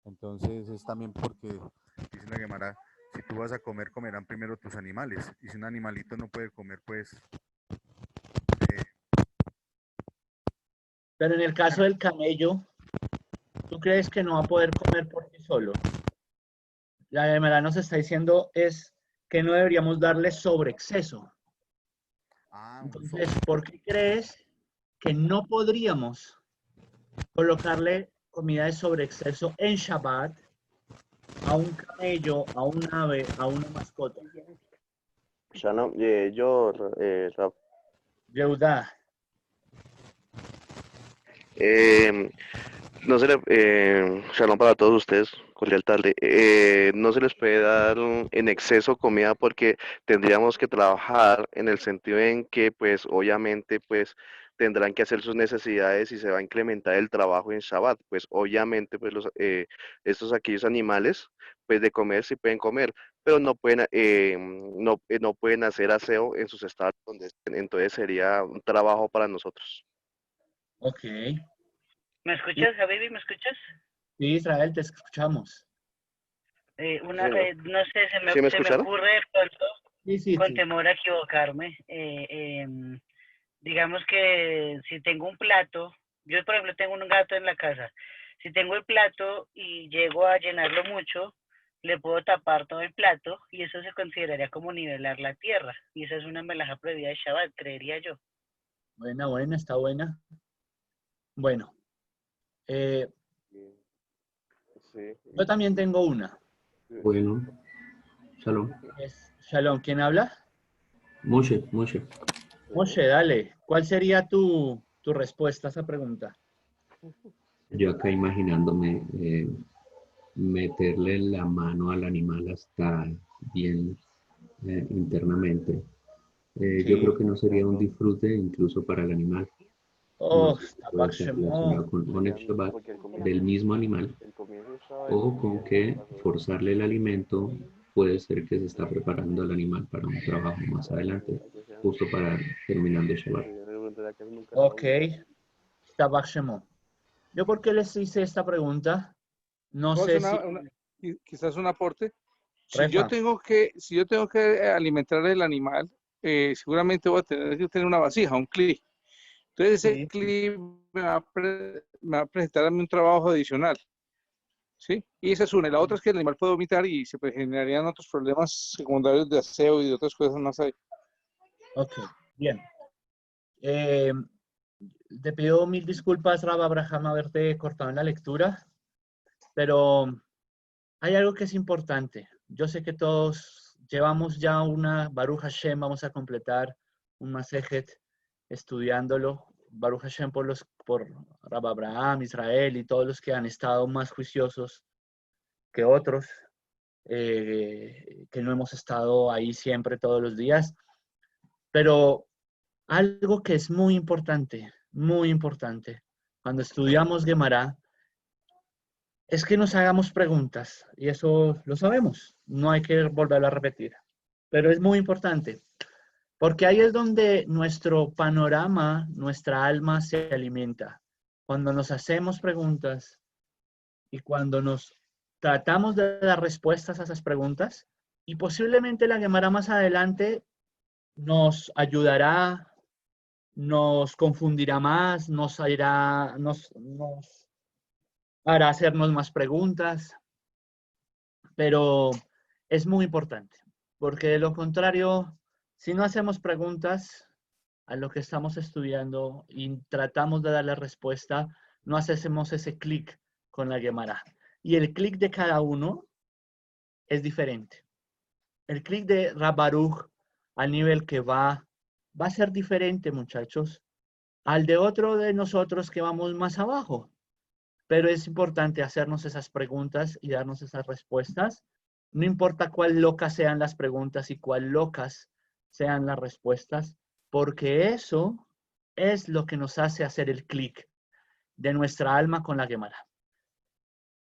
Entonces es también porque, dice la Gemara, si tú vas a comer, comerán primero tus animales. Y si un animalito no puede comer, pues... Pero en el caso del camello, ¿tú crees que no va a poder comer por sí solo? La Gemara nos está diciendo es que no deberíamos darle sobre exceso. Entonces, ¿por qué crees que no podríamos colocarle comida de sobreexceso en Shabbat a un camello, a un ave, a una mascota? Shalom, Rab. Yehuda. No se le, Shalom para todos ustedes, cordial tarde. No se les puede dar en exceso comida porque tendríamos que trabajar en el sentido en que, pues, obviamente, pues, tendrán que hacer sus necesidades y se va a incrementar el trabajo en Shabbat. Pues, obviamente, pues, aquellos animales, pues, de comer sí pueden comer, pero no pueden hacer aseo en sus estados donde estén. Entonces sería un trabajo para nosotros. Ok. ¿Me escuchas, Habibi? ¿Me escuchas? Sí, Israel, te escuchamos. No sé, ¿Sí me se me escucharon? ocurre de pronto, Sí. con temor a equivocarme. Digamos que si tengo un plato, yo por ejemplo tengo un gato en la casa, si tengo el plato y llego a llenarlo mucho, le puedo tapar todo el plato y eso se consideraría como nivelar la tierra. Y esa es una melajá prohibida de Shabbat, creería yo. Buena, está buena. Bueno, yo también tengo una. Bueno, Shalom. Shalom, ¿quién habla? Moshe. Moshe, dale. ¿Cuál sería tu respuesta a esa pregunta? Yo acá imaginándome meterle la mano al animal hasta bien internamente. Yo creo que no sería un disfrute incluso para el animal. No sé si puede estar relacionado con Oneg Shabbat del mismo animal o con que forzarle el alimento puede ser que se está preparando al animal para un trabajo más adelante, justo para terminando Shabbat. Ok. Tabak Shemo. ¿Yo por qué les hice esta pregunta? No sé si... Quizás un aporte. Si Refa. yo tengo que alimentar el animal, seguramente voy a tener que tener una vasija, un cli. Entonces ese cli me va a presentar a mí un trabajo adicional. ¿Sí? Y esa es una. Y la otra es que el animal puede vomitar y se generarían otros problemas secundarios de aseo y de otras cosas más ahí. Ok, bien. Te pido mil disculpas, Rab Abraham, haberte cortado en la lectura, pero hay algo que es importante. Yo sé que todos llevamos ya una Baruch Hashem, vamos a completar un Masejet estudiándolo. Baruch Hashem por Rab Abraham, Israel y todos los que han estado más juiciosos que otros, que no hemos estado ahí siempre todos los días. Pero algo que es muy importante, cuando estudiamos Gemara, es que nos hagamos preguntas, y eso lo sabemos, no hay que volverlo a repetir, pero es muy importante, porque ahí es donde nuestro panorama, nuestra alma se alimenta, cuando nos hacemos preguntas y cuando nos tratamos de dar respuestas a esas preguntas, y posiblemente la Gemara más adelante nos ayudará, nos confundirá más, nos hará hacernos más preguntas, pero es muy importante, porque de lo contrario, si no hacemos preguntas a lo que estamos estudiando y tratamos de darle respuesta, no hacemos ese clic con la Gemara. Y el clic de cada uno es diferente. El clic de Rab Baruch al nivel que va a ser diferente, muchachos, al de otro de nosotros que vamos más abajo. Pero es importante hacernos esas preguntas y darnos esas respuestas. No importa cuál locas sean las preguntas y cuál locas sean las respuestas, porque eso es lo que nos hace hacer el clic de nuestra alma con la Gemara.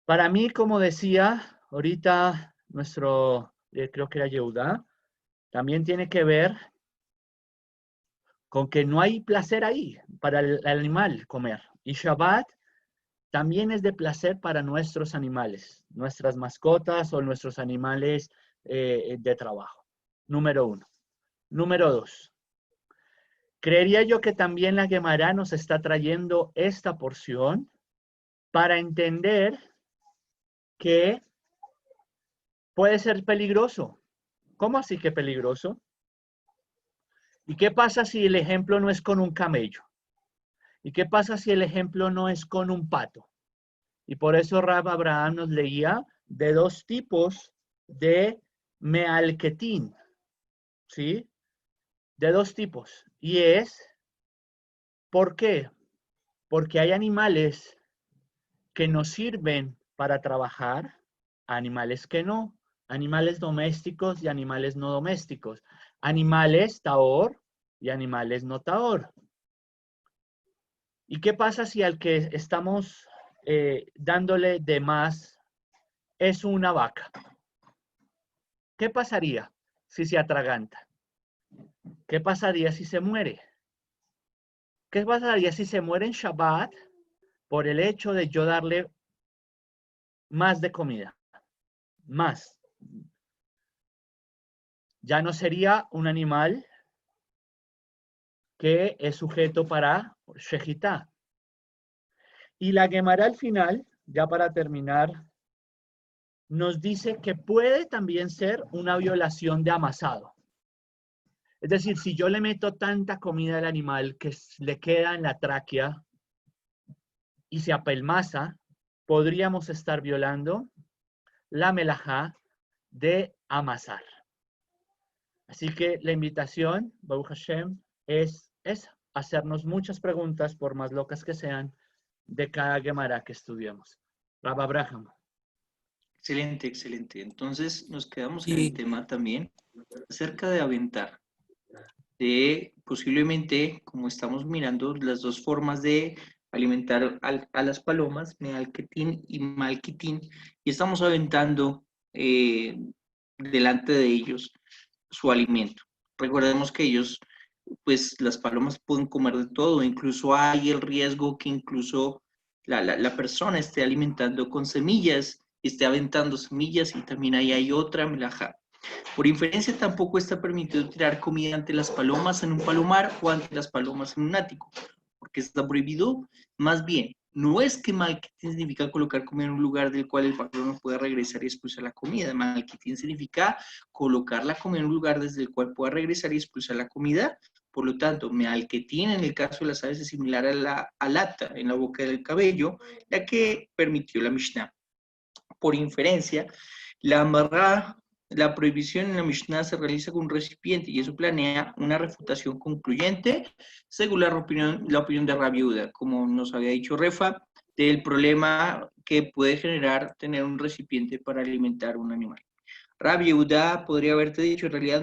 Para mí, como decía, ahorita nuestro, creo que era Yehuda, también tiene que ver con que no hay placer ahí para el animal comer. Y Shabbat también es de placer para nuestros animales, nuestras mascotas o nuestros animales de trabajo. Número 1. Número 2. Creería yo que también la Gemara nos está trayendo esta porción para entender que puede ser peligroso. ¿Cómo así que peligroso? ¿Y qué pasa si el ejemplo no es con un camello? ¿Y qué pasa si el ejemplo no es con un pato? Y por eso Rab Abraham nos leía de 2 tipos de mealketín, ¿sí? De 2 tipos. Y es, ¿por qué? Porque hay animales que nos sirven para trabajar, animales que no. Animales domésticos y animales no domésticos. Animales taor y animales no taor. ¿Y qué pasa si al que estamos dándole de más es una vaca? ¿Qué pasaría si se atraganta? ¿Qué pasaría si se muere? ¿Qué pasaría si se muere en Shabbat por el hecho de yo darle más de comida? Más. Ya no sería un animal que es sujeto para Shejitá. Y la Gemara al final, ya para terminar, nos dice que puede también ser una violación de amasado. Es decir, si yo le meto tanta comida al animal que le queda en la tráquea y se apelmaza, podríamos estar violando la melajá de amasar. Así que la invitación, Baruch Hashem, es hacernos muchas preguntas, por más locas que sean, de cada Gemara que estudiamos. Rab Abraham. Excelente, excelente. Entonces nos quedamos en el tema también acerca de aventar. De posiblemente, como estamos mirando, las 2 formas de alimentar a las palomas, mealketín y malquitín, y estamos aventando delante de ellos su alimento. Recordemos que ellos, pues las palomas pueden comer de todo, incluso hay el riesgo que incluso la persona esté alimentando con semillas, esté aventando semillas, y también ahí hay otra melajá. Por inferencia, tampoco está permitido tirar comida ante las palomas en un palomar o ante las palomas en un ático, porque está prohibido. Más bien, no es que malquitín significa colocar comida en un lugar del cual el patrón no pueda regresar y expulsar la comida. Malquitín significa colocar la comida en un lugar desde el cual pueda regresar y expulsar la comida. Por lo tanto, mealketín en el caso de las aves es similar a la alata en la boca del cabello, la que permitió la Mishnah. Por inferencia, la prohibición en la Mishnah se realiza con un recipiente y eso planea una refutación concluyente según la opinión de Rabbi Yehuda, como nos había dicho Refa, del problema que puede generar tener un recipiente para alimentar un animal. Rabbi Yehuda podría haberte dicho, en realidad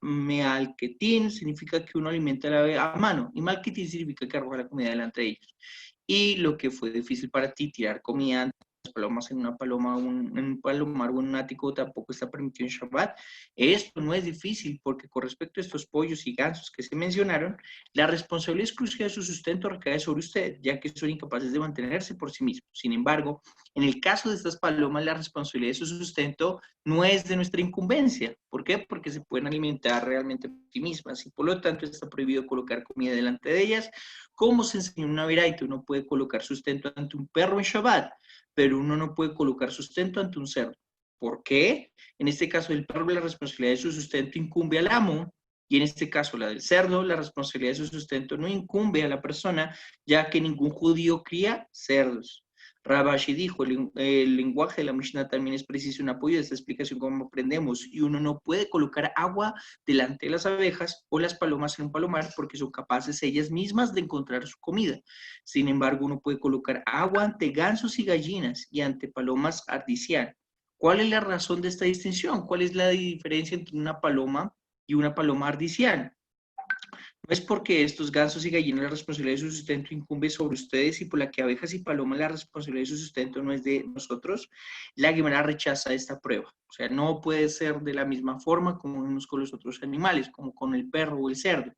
mealketín significa que uno alimenta a la ave a mano y malquitín significa que arroja la comida delante de ellos. Y lo que fue difícil para ti, tirar comida palomas en una paloma, en un palomar o en un ático tampoco está permitido en Shabbat. Esto no es difícil porque con respecto a estos pollos y gansos que se mencionaron, la responsabilidad exclusiva de su sustento recae sobre usted, ya que son incapaces de mantenerse por sí mismos. Sin embargo, en el caso de estas palomas, la responsabilidad de su sustento no es de nuestra incumbencia. ¿Por qué? Porque se pueden alimentar realmente por sí mismas y por lo tanto está prohibido colocar comida delante de ellas. Como se enseñó en una veraita, uno puede colocar sustento ante un perro en Shabbat, pero uno no puede colocar sustento ante un cerdo. ¿Por qué? En este caso del perro, la responsabilidad de su sustento incumbe al amo, y en este caso la del cerdo, la responsabilidad de su sustento no incumbe a la persona, ya que ningún judío cría cerdos. Rabashi dijo, el lenguaje de la Mishnah también es preciso un apoyo de esta explicación como aprendemos, y uno no puede colocar agua delante de las abejas o las palomas en un palomar porque son capaces ellas mismas de encontrar su comida. Sin embargo, uno puede colocar agua ante gansos y gallinas y ante palomas ardicián. ¿Cuál es la razón de esta distinción? ¿Cuál es la diferencia entre una paloma y una paloma ardicián? No es porque estos gansos y gallinas la responsabilidad de su sustento incumbe sobre ustedes y por la que abejas y palomas la responsabilidad de su sustento no es de nosotros. La Gemara rechaza esta prueba. O sea, no puede ser de la misma forma como vemos con los otros animales, como con el perro o el cerdo.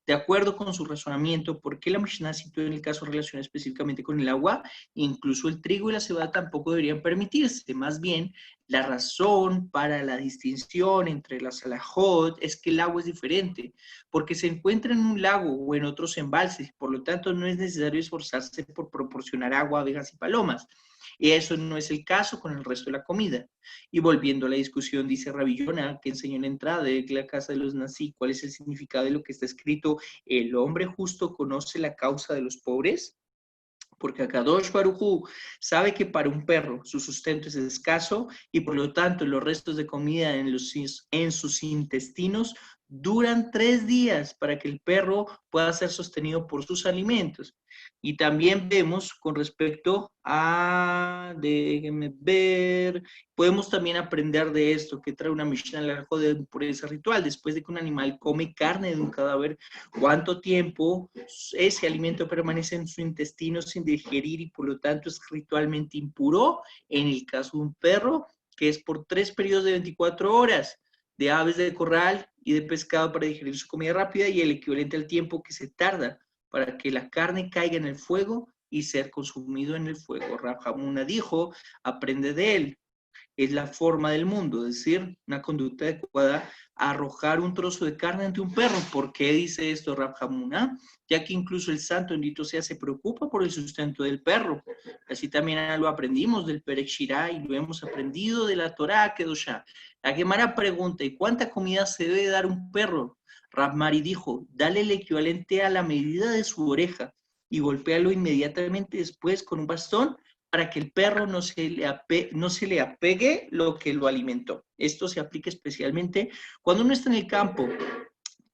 De acuerdo con su razonamiento, ¿por qué la Mishnah citó en el caso relaciona específicamente con el agua? Incluso el trigo y la cebada tampoco deberían permitirse. Más bien, la razón para la distinción entre las halajot es que el agua es diferente, porque se encuentra en un lago o en otros embalses, por lo tanto no es necesario esforzarse por proporcionar agua a abejas y palomas. Y eso no es el caso con el resto de la comida. Y volviendo a la discusión, dice Rabbi Yonah, que enseñó en la entrada de la casa de los nazí, ¿cuál es el significado de lo que está escrito? ¿El hombre justo conoce la causa de los pobres? Porque Akadosh Baruj Hu sabe que para un perro su sustento es escaso y por lo tanto los restos de comida en sus intestinos duran 3 días para que el perro pueda ser sostenido por sus alimentos. Y también vemos con respecto a, déjenme ver, podemos también aprender de esto que trae una Mishnah largo de pureza ritual. Después de que un animal come carne de un cadáver, ¿cuánto tiempo ese alimento permanece en su intestino sin digerir y por lo tanto es ritualmente impuro? En el caso de un perro, que es por 3 periodos de 24 horas de aves de corral y de pescado para digerir su comida rápida y el equivalente al tiempo que se tarda para que la carne caiga en el fuego y ser consumido en el fuego. Rav Hamuna dijo, aprende de él. Es la forma del mundo, es decir, una conducta adecuada a arrojar un trozo de carne ante un perro. ¿Por qué dice esto Rav Hamuna? Ya que incluso el santo bendito sea se preocupa por el sustento del perro. Así también lo aprendimos del Perek Shirah y lo hemos aprendido de la Torá Kedoshá. La Gemara pregunta, ¿y cuánta comida se debe dar a un perro? Rav Mari dijo, dale el equivalente a la medida de su oreja y golpéalo inmediatamente después con un bastón para que el perro no se le apegue lo que lo alimentó. Esto se aplica especialmente cuando uno está en el campo,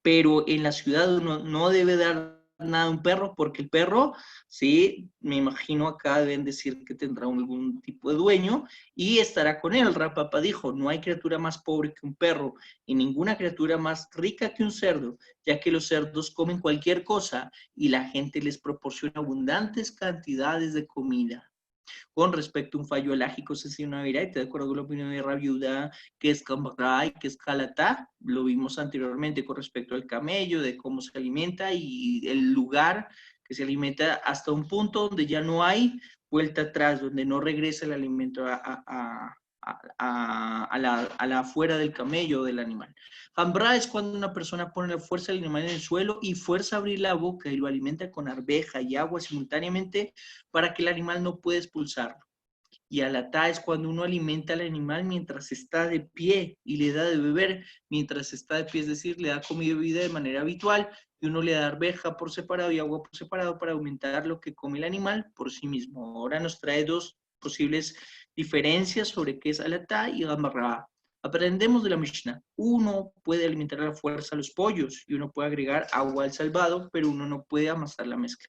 pero en la ciudad uno no debe dar nada a un perro porque el perro, sí, me imagino acá deben decir que tendrá algún tipo de dueño y estará con él. Rav Papa dijo, no hay criatura más pobre que un perro y ninguna criatura más rica que un cerdo, ya que los cerdos comen cualquier cosa y la gente les proporciona abundantes cantidades de comida. Con respecto a un fallo elágico, se hace una veraita, de acuerdo con la opinión de Rabbi Yehuda, que es Kambray, que es Kalatá, lo vimos anteriormente con respecto al camello, de cómo se alimenta y el lugar que se alimenta hasta un punto donde ya no hay vuelta atrás, donde no regresa el alimento a la afuera del camello o del animal. Hambra es cuando una persona pone la fuerza del animal en el suelo y fuerza a abrir la boca y lo alimenta con arveja y agua simultáneamente para que el animal no pueda expulsarlo. Y alatá es cuando uno alimenta al animal mientras está de pie y le da de beber mientras está de pie, es decir, le da comida y bebida de manera habitual y uno le da arveja por separado y agua por separado para aumentar lo que come el animal por sí mismo. Ahora nos trae 2 posibles diferencias sobre qué es alatá y gambarra. Aprendemos de la Mishnah. Uno puede alimentar a la fuerza a los pollos y uno puede agregar agua al salvado, pero uno no puede amasar la mezcla.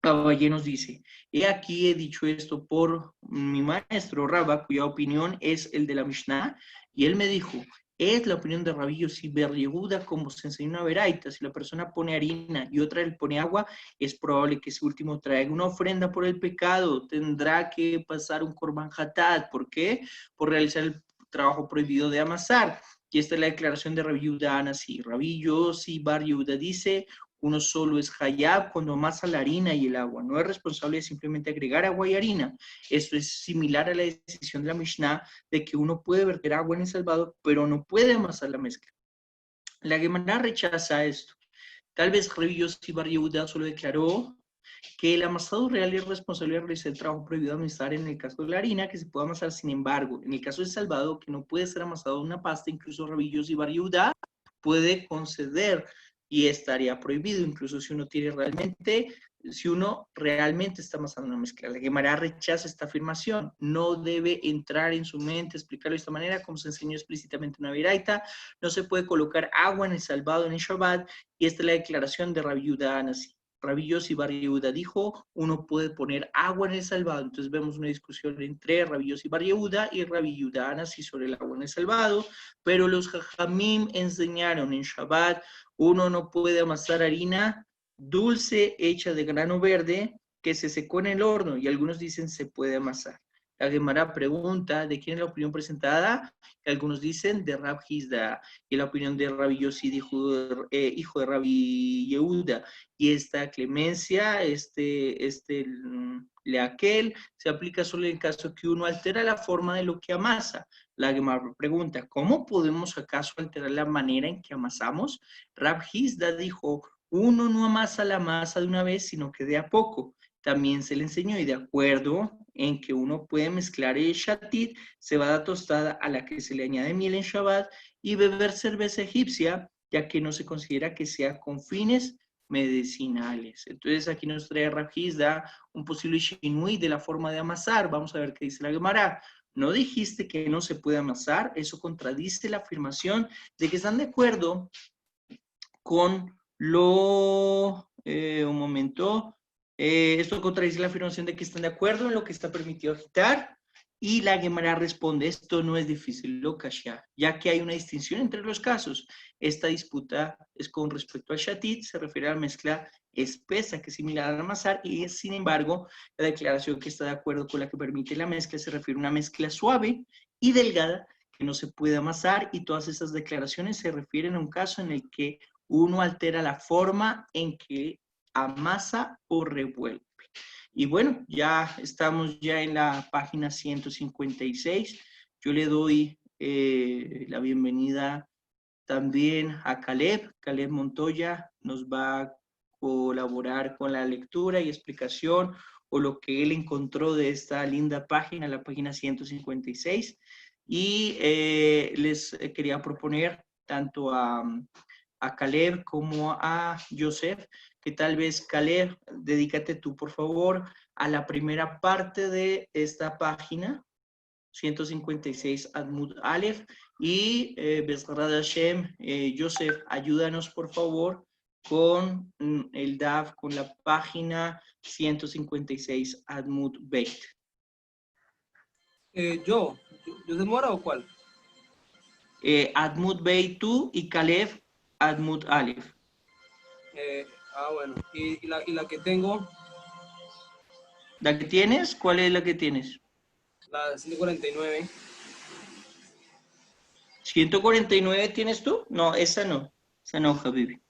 Caballé nos dice, he aquí he dicho esto por mi maestro Rabba, cuya opinión es el de la Mishnah, y él me dijo, es la opinión de Rabbi Yossi bar Yehuda, como se enseñó en una veraita. Si la persona pone harina y otra le pone agua, es probable que ese último traiga una ofrenda por el pecado. Tendrá que pasar un korban hatat. ¿Por qué? Por realizar el trabajo prohibido de amasar. Y esta es la declaración de Rabbi Yehuda Anasi. Rabbi Yossi bar Yehuda dice: uno solo es hayab cuando amasa la harina y el agua. No es responsable de simplemente agregar agua y harina. Esto es similar a la decisión de la Mishnah de que uno puede verter agua en el salvado, pero no puede amasar la mezcla. La Gemara rechaza esto. Tal vez Rabbi Yossi bar Yehuda solo declaró que el amasado real es responsable de realizar el trabajo prohibido de amasar en el caso de la harina, que se puede amasar. Sin embargo, en el caso del salvado, que no puede ser amasado en una pasta, incluso Rabbi Yossi bar Yehuda puede conceder y estaría prohibido, incluso si uno realmente está amasando una mezcla. La Gemara rechaza esta afirmación. No debe entrar en su mente explicarlo de esta manera, como se enseñó explícitamente en una veraita. No se puede colocar agua en el salvado en el Shabbat, y esta es la declaración de Rabbi Yehuda Anasi. Rabbi Yossi bar Yehuda dijo: uno puede poner agua en el salvado. Entonces vemos una discusión entre Rabbi Yossi bar Yehuda y Rabbi Yehuda Anasi sobre el agua en el salvado, pero los Jajamim enseñaron en Shabbat: uno no puede amasar harina dulce hecha de grano verde que se secó en el horno, y algunos dicen se puede amasar. La Gemara pregunta de quién es la opinión presentada, y algunos dicen de Rab Hizda, y la opinión de Rabbi Yossi, hijo de Rabbi Yehuda. Y esta clemencia, leaquel, se aplica solo en el caso que uno altera la forma de lo que amasa. La Gemara pregunta: ¿cómo podemos acaso alterar la manera en que amasamos? Rab Hizda dijo: uno no amasa la masa de una vez, sino que de a poco. También se le enseñó, y de acuerdo en que uno puede mezclar el shatit, cebada tostada a la que se le añade miel en Shabbat, y beber cerveza egipcia, ya que no se considera que sea con fines medicinales. Entonces aquí nos trae Rab Hizda un posible shinui de la forma de amasar. Vamos a ver qué dice la Gemara. No dijiste que no se puede amasar. Eso contradice la afirmación de que están de acuerdo con un momento. Esto contradice la afirmación de que están de acuerdo en lo que está permitido agitar, y la Gemara responde: esto no es difícil, lo kashya, ya que hay una distinción entre los casos. Esta disputa es con respecto al shatit, se refiere a la mezcla espesa, que es similar al amasar, y sin embargo, la declaración que está de acuerdo con la que permite la mezcla se refiere a una mezcla suave y delgada que no se puede amasar, y todas esas declaraciones se refieren a un caso en el que uno altera la forma en que amasa o revuelve. Y bueno, ya estamos en la página 156. Yo le doy la bienvenida también a Caleb. Caleb Montoya nos va a colaborar con la lectura y explicación, o lo que él encontró de esta linda página, la página 156. Y les quería proponer tanto a Caleb como a Joseph, que tal vez Caleb, dedícate tú por favor a la primera parte de esta página 156 Admud Aleph, y Bezrat Hashem, Joseph, ayúdanos por favor con el DAF, con la página 156 Admud Beit. ¿Yo de Mora o cuál? Admud Beit tú y Caleb Admud Aleph. Bueno, y la que tengo. ¿La que tienes? ¿Cuál es la que tienes? La 149. ¿149 tienes tú? No, esa no, Habibi.